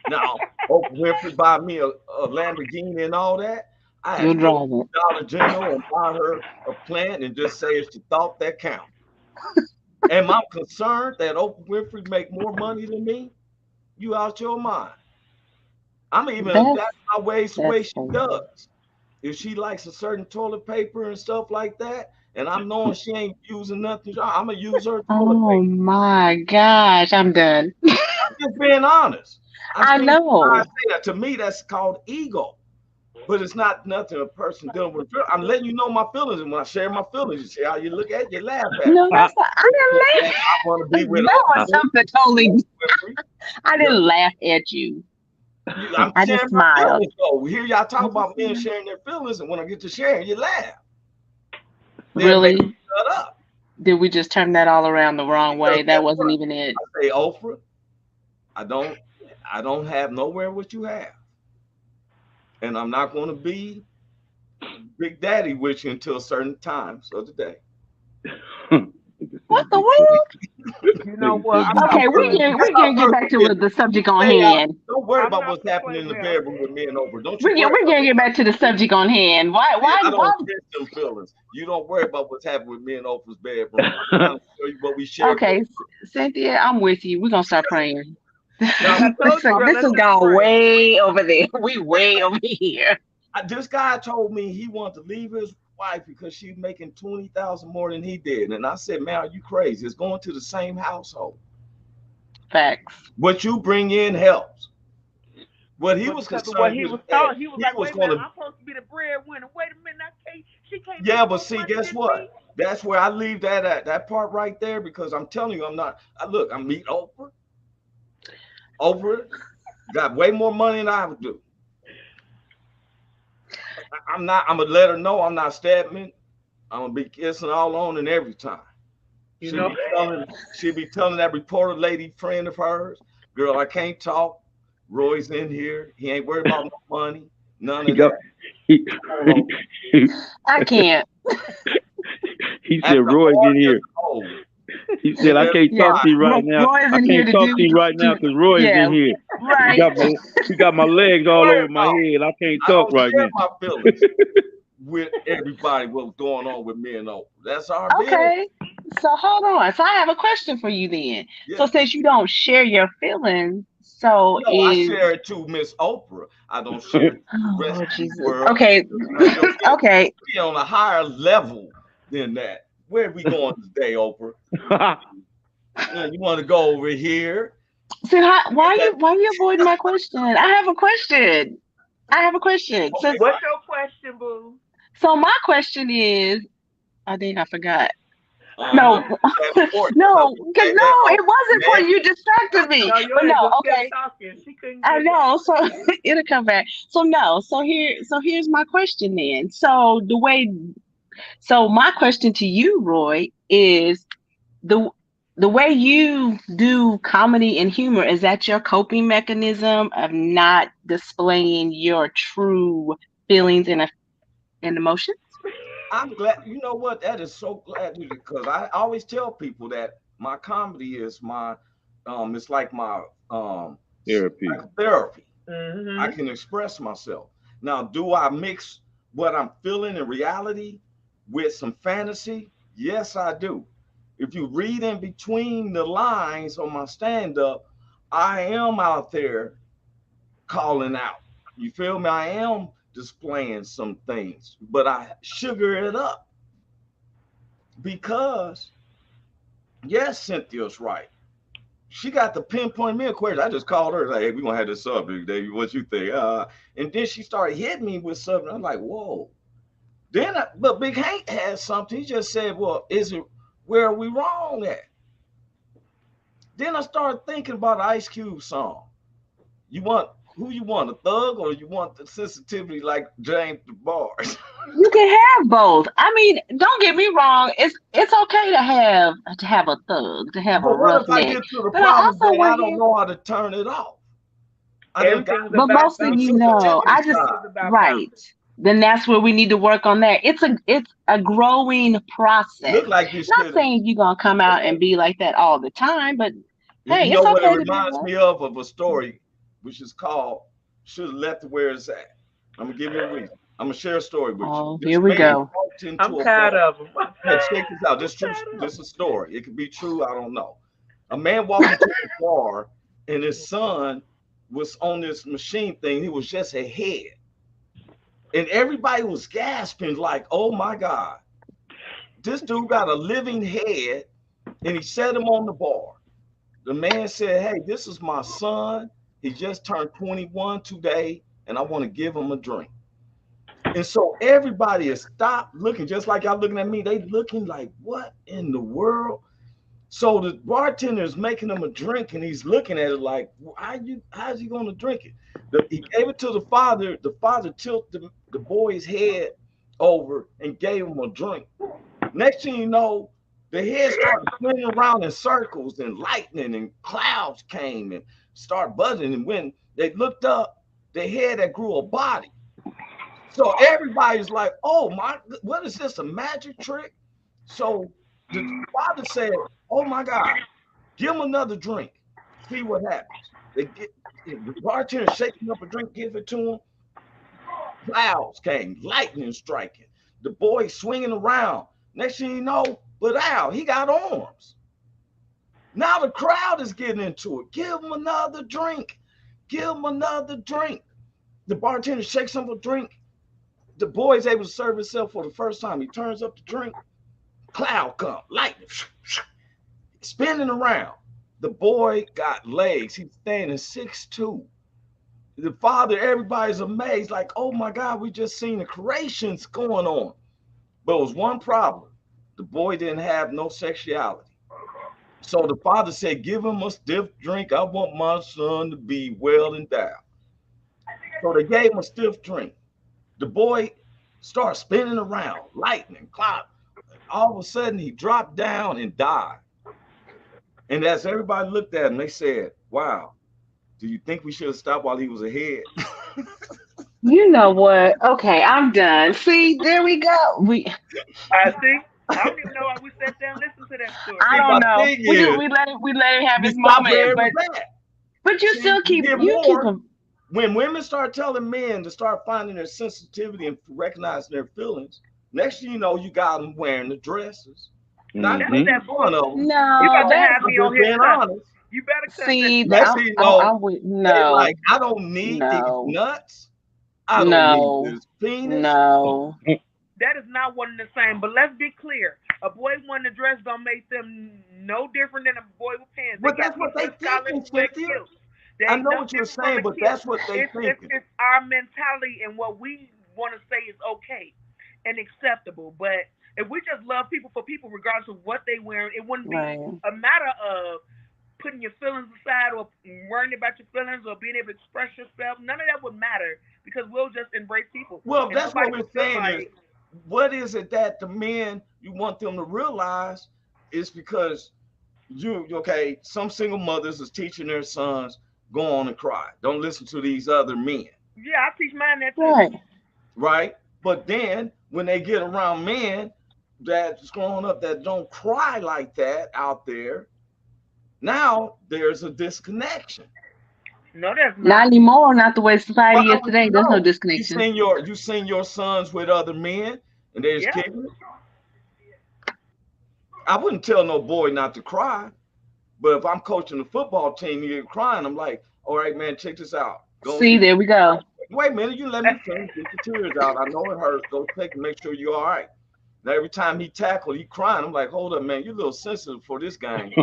Now, Oprah Winfrey buy me a Lamborghini and all that. I had to go to Dollar General and buy her a plant and just say it's the thought that counts. Am I concerned that Oprah Winfrey make more money than me? You out your mind. I'm even adapt my ways the way she does. If she likes a certain toilet paper and stuff like that, and I'm knowing she ain't using nothing, I'm gonna use her toilet paper. Oh my gosh, I'm done. I'm just being honest. I know. I say that to me, that's called ego. But it's not nothing a person dealing with. I'm letting you know my feelings, and when I share my feelings, you see how you look at, you laugh at. No, that's not, I didn't laugh. I want to be with something totally. I didn't laugh at you. I just smiled. We hear y'all talk about men sharing their feelings, and when I get to sharing, you laugh. Really? Shut up. Did we just turn that all around the wrong way? That wasn't even it. I say, Oprah, I don't have nowhere what you have. And I'm not going to be Big Daddy with you until certain times of the day. What the world? You know what? Okay, we can get back to the subject on hand. Don't worry about what's happening in the bedroom with me and Oprah. Don't you? We're gonna get back to the subject on hand. Why? I don't get them feelings. You don't worry about what's happening with me and Oprah's bedroom. I'm trying to show you what we share. Okay, Cynthia, I'm with you. We're gonna start praying. This has gone way over there. We way over here. This guy told me he wanted to leave his wife because she's making 20,000 more than he did, and I said, "Man, are you crazy? It's going to the same household." Facts. What you bring in helps. What he was concerned, what he was thought, he was like, "Wait a minute, I'm supposed to be the breadwinner. Wait a minute, she can't." Yeah, but see, guess what? That's where I leave that at. That part right there, because I'm telling you, I'm not. I meet Oprah. Oprah got way more money than I would do. I'm gonna let her know I'm not stabbing. I'm gonna be kissing all on and every time. She'll be telling that reporter lady friend of hers, "Girl, I can't talk. Roy's in here. He ain't worried about no money. None of that." I can't. He said, "Roy's in here." He said, "I can't talk to you right now. I can't talk to you right now because Roy is in here. Right. He got my legs all over my head. I can't talk right now." My feelings with everybody, what's going on with me and Oprah. That's our business. So hold on. So I have a question for you then. Yeah. So since you don't share your feelings, I share it to Miss Oprah. I don't share it to the rest of the world. Okay. Okay. Be on a higher level than that. Where are we going today, Oprah? You want to go over here? So why are you avoiding my question? I have a question. Okay, what's your question, boo? So my question is, I think I forgot. No, because it wasn't for you. Distracted me. Okay. I know. So it'll come back. So here's my question then. So my question to you, Roy, is the way you do comedy and humor, is that your coping mechanism of not displaying your true feelings and emotions? I'm glad. You know what? That is so glad because I always tell people that my comedy is my, it's like my Therapy. therapy. I Mm-hmm. can express myself. Now, do I mix what I'm feeling in reality with some fantasy? Yes, I do. If you read in between the lines on my stand up, I am out there calling out. You feel me? I am displaying some things, but I sugar it up because, yes, Cynthia's right. She got the pinpoint me a question. I just called her like, "Hey, we gonna have this subject, Davey. What you think?" And then she started hitting me with something. I'm like, "Whoa!" But Big Hank had something. He just said, "Well, is it where are we wrong at?" Then I started thinking about the Ice Cube song. You want who you want, a thug or you want the sensitivity like James DeBarge? You can have both. I mean, don't get me wrong. It's okay to have a thug, to have a But what if I roughneck. get to the But I problem also that I want don't him. know how to turn it off? I done got Everything's But about most to of the you balance. know, sensitivity I just side. Everything is about right. balance. Then that's where we need to work on that. It's a growing It process. looked like this Not should. saying you're gonna come out and be like that all the time, but You hey, know it's what it okay to be reminds rough. me of a story, which is called "Should Have Left It Where It's At." I'm gonna give you a reason. I'm gonna share a story with you. Oh, This here we man go. walked I'm into a bar. tired of them. Hey, check this out. I'm This true. tired of This is a story. It could be true. I don't know. A man walked into a bar, and his son was on this machine thing. He was just a head, and everybody was gasping like, "Oh my God, this dude got a living head!" And he set him on the bar. The man said, "Hey, this is my son. He just turned 21 today, and I want to give him a drink." And so everybody has stopped looking, just like y'all looking at me. They looking like, what in the world? So the bartender is making him a drink, and he's looking at it like, how's he going to drink it? He gave it to the father. The father tilted the boy's head over and gave him a drink. Next thing you know, the head started spinning around in circles, and lightning and clouds came and started buzzing. And when they looked up, the head had grew a body. So everybody's like, "Oh my, what is this? A magic trick?" So the father said, "Oh my God, give him another drink. See what happens." They get the bartender shaking up a drink, give it to him. Clouds came, lightning striking. The boy swinging around. Next thing you know, but Al, he got arms. Now the crowd is getting into it. Give him another drink. Give him another drink. The bartender shakes him a drink. The boy's able to serve himself for the first time. He turns up the drink. Cloud come, lightning, spinning around. The boy got legs. He's standing 6'2". The father, everybody's amazed, like, "Oh my God, we just seen the creations going on." But it was one problem. The boy didn't have no sexuality. So the father said, "Give him a stiff drink. I want my son to be well endowed." So they gave him a stiff drink. The boy started spinning around, lightning, cloud. All of a sudden, he dropped down and died. And as everybody looked at him, they said, "Wow, do you think we should have stopped while he was ahead?" You know what? Okay, I'm done. See, there we go. I see. I don't even know why we sat down and listened to that story. I See, my don't know. thing We just is, we let him have you his stop moment, where it was but at. you See, still you keep get you keep more him. when women start telling men to start finding their sensitivity and recognizing their feelings. Next thing you know, you got them wearing the dresses. Not That's Mm-hmm. making that fun of them. You No, about to that have I'm me on just here being cussing. honest. You better cuss at see, me. Next thing you know, I'm with they like, no, "I don't need these no, nuts. I don't need no, this penis." no. That is not one and the same. But let's be clear. A boy wanting to dress don't make them no different than a boy with pants. They But got that's what people they in college thinking, who wear Cynthia. kilts. They I ain't know nothing what you're different from saying, a but kilt. that's what they It's thinking. it's our mentality and what we want to say is okay and acceptable. But if we just love people for people, regardless of what they wear, it wouldn't be Right. a matter of putting your feelings aside or worrying about your feelings or being able to express yourself. None of that would matter because we'll just embrace people Well, and that's what nobody we're will feel saying is, like what is it that the men you want them to realize is because you okay? Some single mothers is teaching their sons go on and cry. Don't listen to these other men, Yeah, I teach mine that too. Right. right? But then when they get around men that's growing up that don't cry like that out there, now there's a disconnection. No, that's Not not. anymore. Not the way Well, society I is want you today. to There's no know disconnection. you seen your sons with other men and they just Yeah. kicking it. I wouldn't tell no boy not to cry, but if I'm coaching the football team, you're crying. I'm like, all right, man, check this out. Go See, get. there we go. Wait a minute, you let me finish. Get your tears out. I know it hurts. Go take and make sure you're all right. Now every time he tackled, he crying. I'm like, hold up, man, you're a little sensitive for this game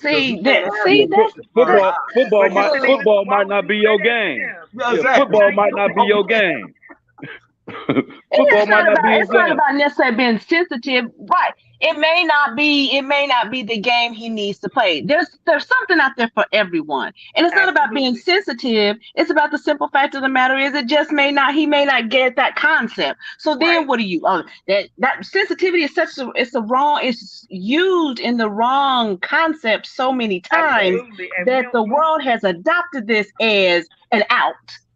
because we See can't that. have See you that's just burn that. football, out. football But you might see, Look, football why might would not you be say your that to game. them? Yeah, Yeah, exactly. football might not be your Okay. game. and Football might not be your it's not game. about necessarily being sensitive, right? It may not be the game he needs to play. There's something out there for everyone, and it's not about being Absolutely. sensitive. It's about the simple fact of the matter is it just may not he may not get that concept. So then Right. what do you? Oh, that sensitivity is it's used in the wrong concept so many times Absolutely. And we that don't the use. world has adopted this as an out.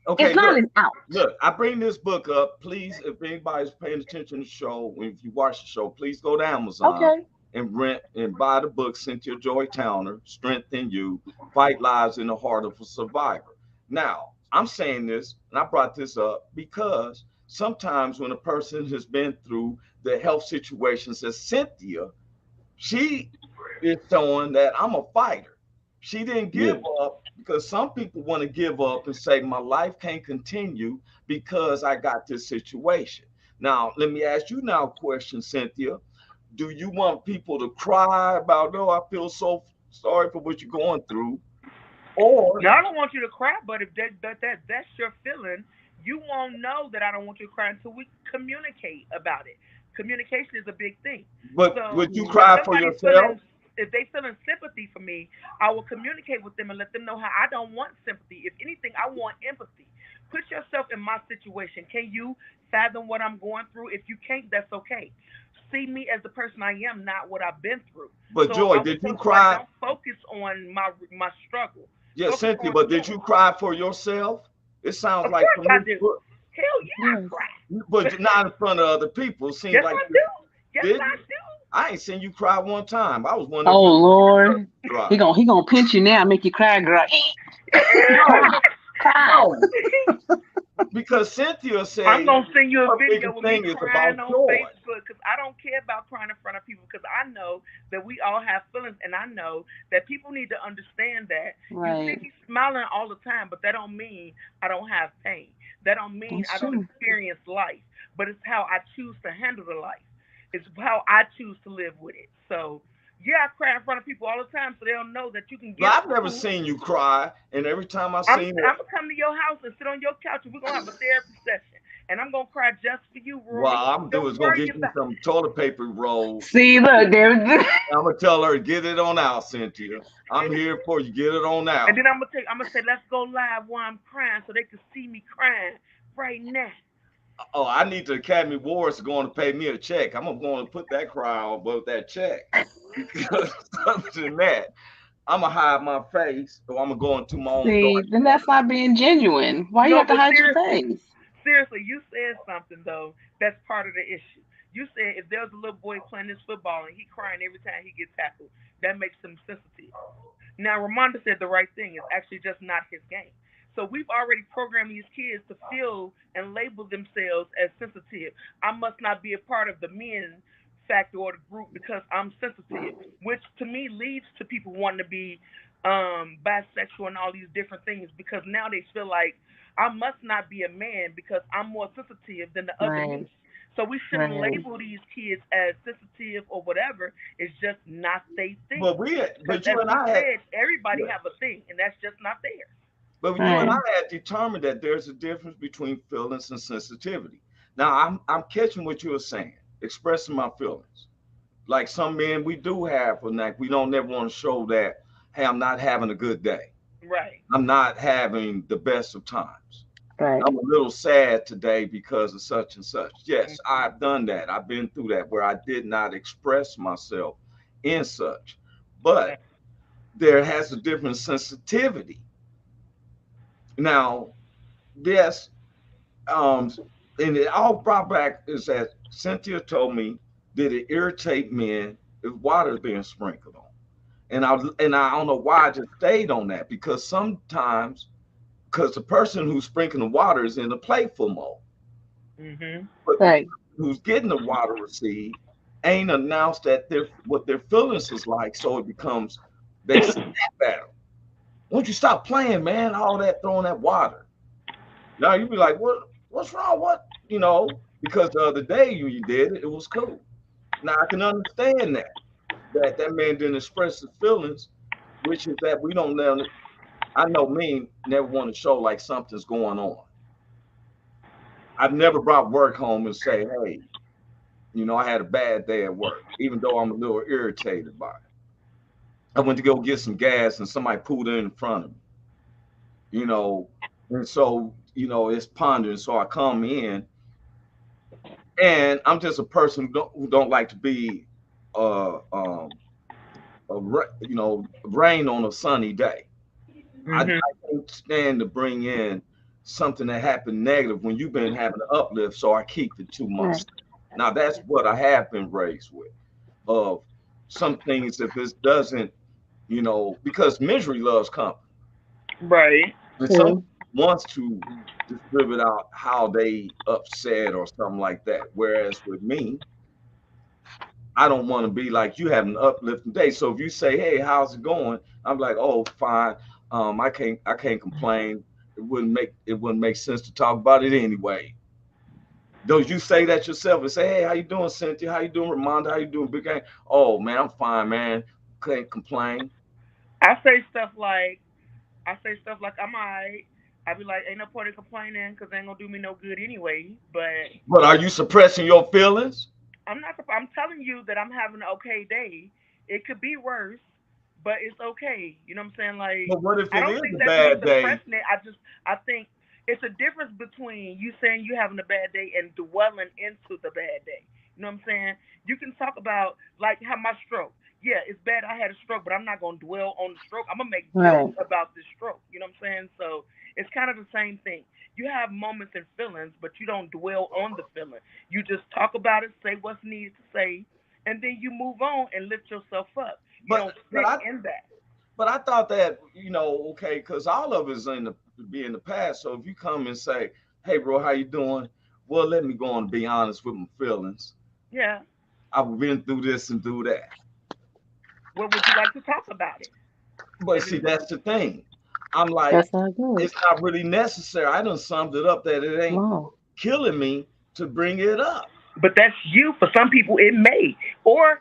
Okay, It's not look, an out. look. I bring this book up. Please, if anybody's paying attention to the show, if you watch the show, please go to Amazon Okay. and rent and buy the book Cynthia Joy Towner, Strength in You, Fight Lives in the Heart of a Survivor. Now, I'm saying this, and I brought this up because sometimes when a person has been through the health situations as Cynthia, she is showing that I'm a fighter. She didn't Yeah. give up because some people want to give up and say, my life can't continue because I got this situation. Now, let me ask you now a question, Cynthia. Do you want people to cry about, oh, I feel so sorry for what you're going through? Or, Now I don't want you to cry, but if that's your feeling, you won't know that I don't want you to cry until we communicate about it. Communication is a big thing. but So would you if cry for somebody's yourself? feeling if they feeling sympathy for me, I will communicate with them and let them know how I don't want sympathy. If anything, I want empathy. Put yourself in my situation. Can you fathom what I'm going through? If you can't, that's okay. See me as the person I am, not what I've been through. But So Joy, I will did you tell somebody, cry? don't focus on my struggle. Yeah, Focus Cynthia, on but did yours. you cry for yourself? It sounds Of like course from I this do. book, Hell yeah, I Yes. cry. but not in front of other people. It seems Yes, like I you do. Yes, did. I do. I ain't seen you cry one time. I was wondering if Oh your tears Lord. dry. He gonna pinch you now, make you cry, girl. No, Cry, cry. no, because Cynthia I'm said gonna send you a her video biggest with me thing is crying about on joy. Facebook because I don't care about crying in front of people because I know that we all have feelings and I know that people need to understand that you see Right. me smiling all the time, but that don't mean I don't have pain. That don't mean That's I don't true. experience life, but it's how I choose to handle the life. It's how I choose to live with it. So yeah, I cry in front of people all the time so they'll know that you can But get I've never through. seen you cry, and every time I I'm seen I'm it, gonna come to your house and sit on your couch and we're gonna have a therapy session. And I'm gonna cry just for you, what Rory. I'm doing Don't is gonna worry get you about some toilet paper roll. See, look, there. I'm gonna tell her get it on out, Cynthia. I'm it. here for you. Get it on And out. then I'm gonna say let's go live while I'm crying so they can see me crying right now. Oh, I need the Academy Awards going to pay me a check. I'm going to put that cry on above that check because other than that, I'm gonna hide my face or I'm gonna go into my own See, dark then corner. that's not being genuine. Why you No, have to but hide your seriously, face? seriously, you said something though that's part of the issue. You said if there's a little boy playing this football and he crying every time he gets tackled, that makes him sensitive. Now, Ramonda said the right thing. It's actually just not his game. So we've already programmed these kids to feel and label themselves as sensitive. I must not be a part of the men factor or the group because I'm sensitive, which to me leads to people wanting to be bisexual and all these different things because now they feel like I must not be a man because I'm more sensitive than the other men. Right, So we shouldn't right, label these kids as sensitive or whatever. It's just not their thing. Because But you as and we I had, said, everybody yeah, have a thing, and that's just not theirs. but you and I right. had determined that there's a difference between feelings and sensitivity. Now I'm catching what you were saying, expressing my feelings. Like some men, we do have a knack. We don't never want to show that, hey, I'm not having a good day. Right. I'm not having the best of times. Right. I'm a little sad today because of such and such. Yes, Hmm. I've done that. I've been through that where I did not express myself in such. but there has a different sensitivity. Now, yes, and it all brought back is that Cynthia told me, did it irritate men if water is being sprinkled on? And I don't know why I just stayed on that, because sometimes, because the person who's sprinkling the water is in a playful mode, but the Right. person who's getting the water received ain't announced that what their feelings is like, so it becomes they snap at them. Won't you stop playing, man? All that throwing that water. Now you be like, what's wrong? What because the other day you did it, it was cool. Now I can understand that man didn't express his feelings, which is that we don't never. I know me never want to show like something's going on. I've never brought work home and say, hey, I had a bad day at work, even though I'm a little irritated by it. I went to go get some gas and somebody pulled in front of me, and so, it's pondering. So I come in, and I'm just a person who don't like to be, rain on a sunny day. I can't stand to bring in something that happened negative when you've been having an uplift, so I keep it 2 months. Right. Now that's what I have been raised with. Of some things, if it doesn't, because misery loves company, Right. and some wants to distribute out how they upset or something like that. Whereas with me, I don't want to be like you have an uplifting day. So if you say, "Hey, how's it going?" I'm like, "Oh, fine. I can't complain. It wouldn't make sense to talk about it anyway." Don't you say that yourself and say, "Hey, how you doing, Cynthia? How you doing, Ramonda? How you doing, Big Gang?" "Oh man, I'm fine, man. Can't complain." I say stuff like I'm alright. I be like, ain't no point in complaining because ain't gonna do me no good anyway. But But are you suppressing your feelings? I'm not. I'm telling you that I'm having an okay day. It could be worse, but it's okay. You know what I'm saying? Like, But what if I it don't is think a that's me bad day? suppressing it. I think it's a difference between you saying you having a bad day and dwelling into the bad day. You know what I'm saying? You can talk about like how my stroke. Yeah, it's bad. I had a stroke, but I'm not gonna dwell on the stroke. I'm gonna make Right. jokes about the stroke. You know what I'm saying? So it's kind of the same thing. You have moments and feelings, but you don't dwell on the feeling. You just talk about it, say what's needed to say, and then you move on and lift yourself up. You But don't but sit I in that. but I thought that okay, because all of it's in the past. So if you come and say, "Hey, bro, how you doing?" Well, let me go on and be honest with my feelings. Yeah. I've been through this and through that. What would you like to talk about it? But And see, then, that's the thing. I'm like, That's not good. it's not really necessary. I done summed it up that it ain't No. killing me to bring it up. but that's you. For some people, it may. Or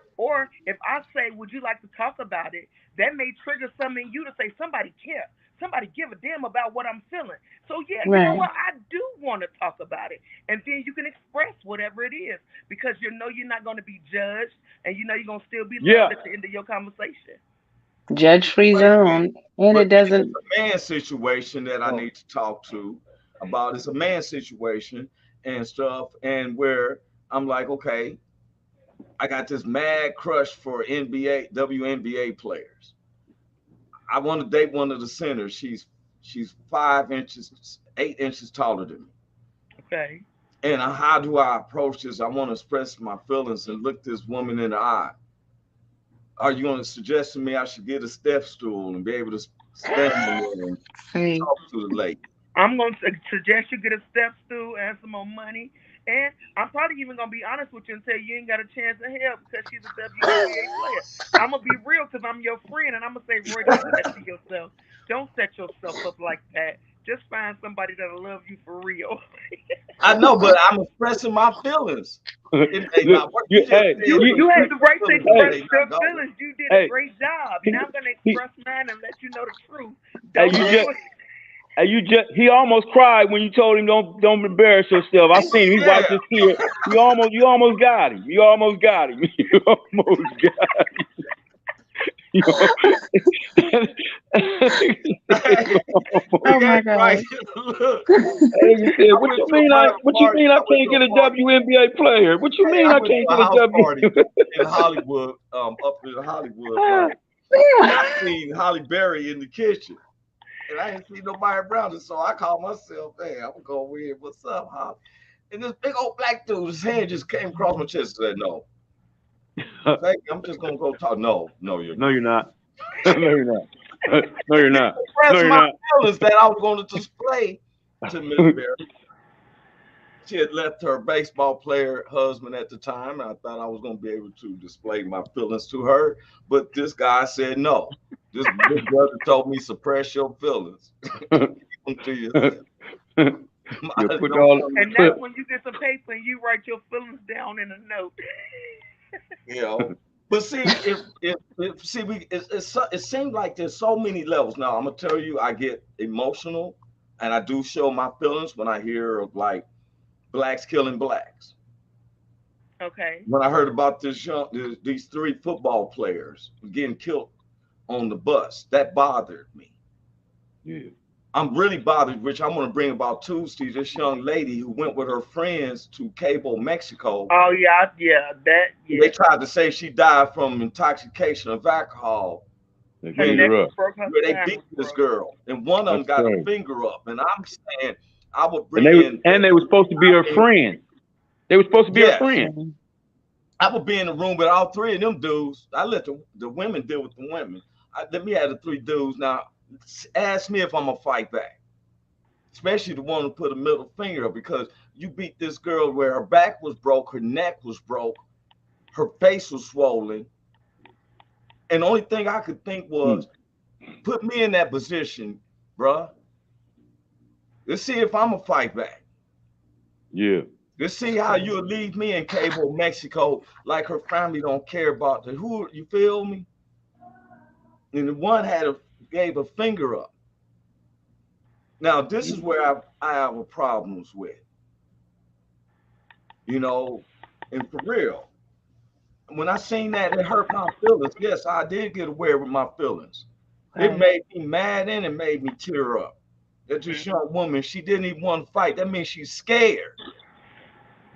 if I say, would you like to talk about it? That may trigger something in you to say, somebody care. Somebody give a damn about what I'm feeling. So yeah, you know Right. what? I do want to talk about it, and then you can express whatever it is because you know you're not going to be judged, and you know you're going to still be Yeah. loved at the end of your conversation. Judge free But zone. And but it then it's doesn't. a man situation that I Oh. need to talk to about. It's a man situation and stuff, and where I'm like, okay, I got this mad crush for NBA, WNBA players. I want to date one of the centers. She's 5 inches, 8 inches taller than me. Okay. And how do I approach this? I want to express my feelings and look this woman in the eye. Are you going to suggest to me I should get a step stool and be able to stand on there and See. talk to the lady? I'm going to suggest you get a step stool and some more money. And I'm probably even going to be honest with you and tell you ain't got a chance in hell because she's a WNBA player. I'm going to be real because I'm your friend. And I'm going to say, Roy, don't do that to yourself. Don't set yourself up like that. Just find somebody that'll love you for real. I know, but I'm expressing my feelings. It may Look, not work. you, You just hey, said You you, you had express the your right to feelings. hey, express It may your not go. feelings. You did a hey, great job. he, Now I'm going to he, express mine and let you know the truth. hey, Don't you do just, it. hey, you just, he almost cried when you told him don't embarrass yourself. I seen him. He Yeah. wiped his tear. You almost got him. You almost got him. You almost got him. You Big Oh ain't my right. God. Look, He said, I "What went you to a mean? random What you party. mean? I I went can't to a get a party. WNBA player? What you Hey, mean? I I went can't to a get a house W?" party in Hollywood, up in Hollywood, Ah, right? I seen Holly Berry in the kitchen, and I ain't see nobody around her. So I called myself, hey, I'm gonna go in. What's up, Holly? And this big old black dude, his hand just came across my chest and said, no. Thank you. I'm just gonna go talk. No, you're No, not. you're not. No, you're not. No, you're not. Press No, you're my not. feelings that I was going to display to Miss Berry. She had left her baseball player husband at the time, and I thought I was going to be able to display my feelings to her. But this guy said no. This big brother told me suppress your feelings. Keep them to yourself. Put all, And that's when you get some paper and you write your feelings down in a note. You know. But see, it seems like there's so many levels. Now I'm gonna tell you, I get emotional, and I do show my feelings when I hear of like blacks killing blacks. Okay. When I heard about these 3 football players getting killed on the bus, that bothered me. yeah. I'm really bothered, which I'm going to bring about Tuesday. This young lady who went with her friends to Cabo, Mexico. Oh yeah. They tried to say she died from intoxication of alcohol. They When beat her up. they beat this girl, and one of them got a finger up. And I'm saying, I would bring and they were supposed to be her friend. They were supposed to be her friend. I would be in the room with all 3 of them dudes. I let the women deal with the women. Let me have the 3 dudes. Now, ask me if I'm going to fight back. Especially the one who put a middle finger up, because you beat this girl where her back was broke, her neck was broke, her face was swollen. And the only thing I could think was, put me in that position, bruh. Let's see if I'm going to fight back. Yeah. Let's see how you'll leave me in Cabo, Mexico, like her family don't care about the who. You feel me? And the one gave a finger up. Now this is where I have a problems with, you know, and for real. When I seen that, it hurt my feelings. Yes, I did get aware with my feelings. It made me mad and it made me tear up. That this young woman, she didn't even want to fight. That means she's scared.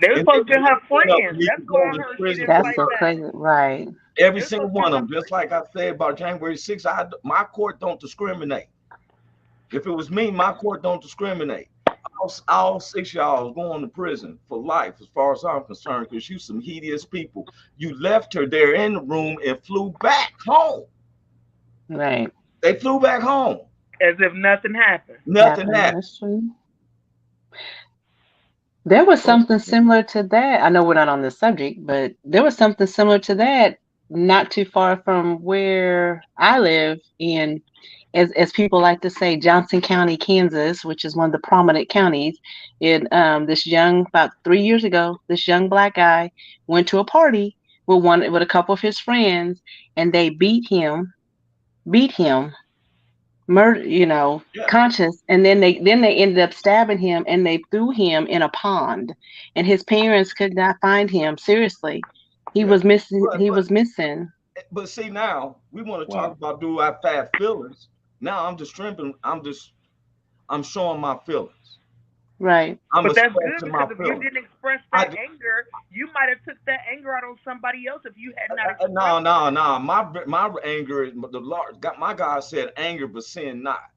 They were supposed to have friends. That's why I heard she didn't That's fight so back. crazy, right? Every single one of them, just like I said about January 6th, my court don't discriminate. If it was me, my court don't discriminate. All 6 of y'all is going to prison for life, as far as I'm concerned, because you some hideous people. You left her there in the room and flew back home. Right. They flew back home. As if nothing happened. Nothing happened. That's true. There was something similar to that. I know we're not on this subject, but there was something similar to that not too far from where I live in, as people like to say, Johnson County, Kansas, which is one of the prominent counties. About 3 years ago, this young black guy went to a party with a couple of his friends, and they beat him, murder, conscious, and then they ended up stabbing him, and they threw him in a pond, and his parents could not find him. Seriously, he was missing. Was missing. But see, now we want to talk about, do I have feelings? Now I'm just tripping. I'm showing my feelings. Right. But that's good, because if you didn't express that anger, you might have took that anger out on somebody else if you had not expressed No. My anger, the Lord, my God said, anger but sin not.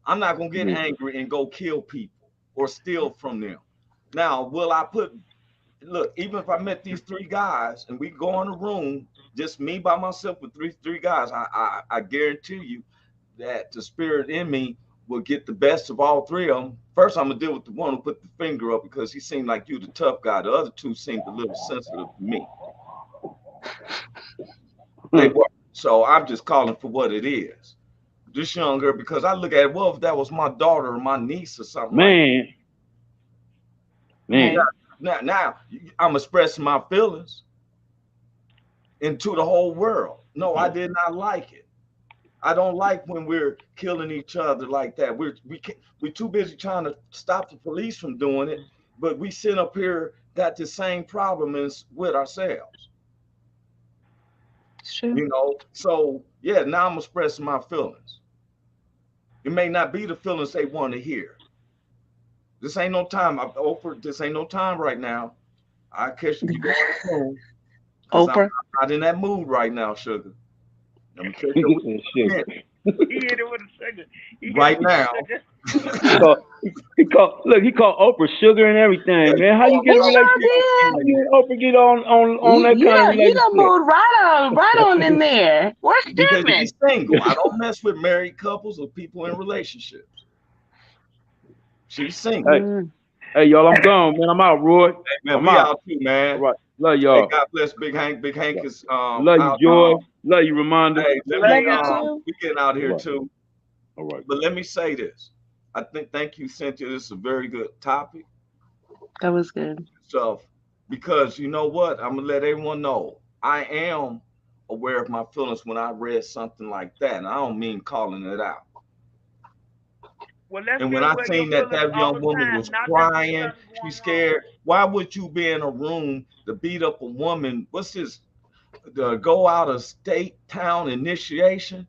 I'm not gonna get angry and go kill people or steal from them. Now, will I look, even if I met these 3 guys and we go in a room, just me by myself with three guys, I guarantee you that the spirit in me will get the best of all 3 of them. First, I'm gonna deal with the one who put the finger up, because he seemed like you, the tough guy. The other 2 seemed a little sensitive to me. They were. So I'm just calling for what it is. This young girl, because I look at it, well, if that was my daughter or my niece or something. Man. Now I'm expressing my feelings into the whole world. No, I did not like it. I don't like when we're killing each other like that. We're too busy trying to stop the police from doing it, but we sit up here got the same problem as with ourselves. True. So yeah, now I'm expressing my feelings. It may not be the feelings they want to hear. This ain't no time. Oprah, this ain't no time right now. I catch you going home. Oprah. I'm not in that mood right now, sugar. Let me check He your gets some sugar. He hit it with a sugar. He hit right it with now. sugar. He called Oprah sugar and everything, man. How you get He a relationship? sure How you and Oprah get on that kind of You done relationship? moved right on in there. Where's Because Stedman? he's single. I don't mess with married couples or people in relationships. She's single. Mm. Hey, y'all, I'm gone, man. I'm out, Roy. Hey, man, I'm we out. out too, man. All right. Love Hey, y'all. God bless Big Hank. Big Hank is Love you, out. Joy. Love you, Ramonda. Hey, let Love me you too. we getting out here All right. too. All right. But let me say this. Thank you, Cynthia. This is a very good topic. That was good. So, because you know what? I'm gonna let everyone know I am aware of my feelings when I read something like that. And I don't mean calling it out. Well, let's And be when I aware of seen your that feelings that all young the woman time, was not that there's crying, something she's going scared. Why would you be in a room to beat up a woman? What's this? The go out of state town initiation?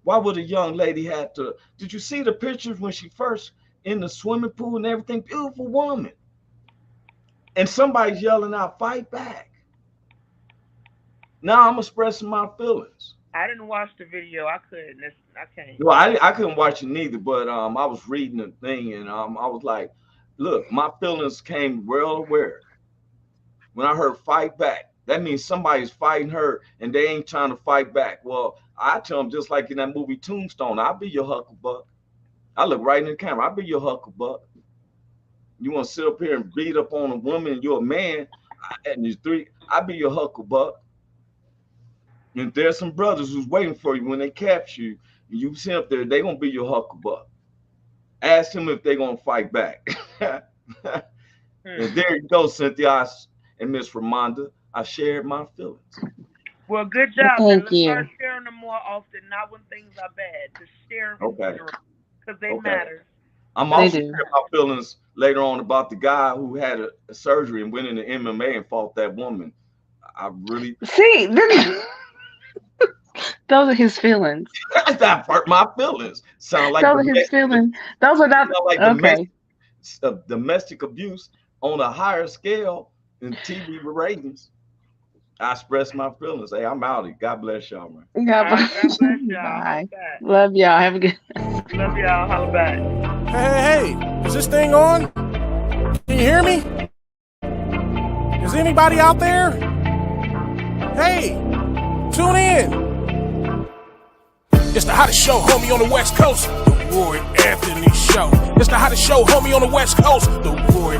Why would a young lady have to? Did you see the pictures when she first in the swimming pool and everything? Beautiful woman. And somebody's yelling out, fight back. Now I'm expressing my feelings. I didn't watch the video. I couldn't. I can't. Well, I couldn't watch it neither, but I was reading the thing and I was like, look, my feelings came well aware. When I heard fight back, that means somebody's fighting her and they ain't trying to fight back. Well, I tell them just like in that movie Tombstone, I'll be your hucklebuck. I look right in the camera, I'll be your hucklebuck. You want to sit up here and beat up on a woman and you're a man, and you're three, I'll be your hucklebuck. And there's some brothers who's waiting for you when they capture you. You sit up there, they're going to be your hucklebuck. Ask them if they're going to fight back. And there you go, Cynthia and Miss Ramonda. I shared my feelings. Well, good job. Thank Let's you. start sharing them more often, not when things are bad. Just share them Okay. because they Okay. matter. I'm They also do. sharing my feelings later on about the guy who had a surgery and went into MMA and fought that woman. I really See, those are his feelings. that hurt my feelings. Sound like Those are his feelings. Those are not sound like okay. domestic abuse on a higher scale than TV ratings. I express my feelings. Hey, I'm out. God bless y'all, man. God God bless. bless y'all. Bye. Holla back. Love y'all. Have a good. Love y'all. Holla back. Hey, is this thing on? Can you hear me? Is anybody out there? Hey, tune in. It's the hottest show, homie, on the West Coast. The Roy Anthony Show. It's the hottest show, homie, on the West Coast. The Roy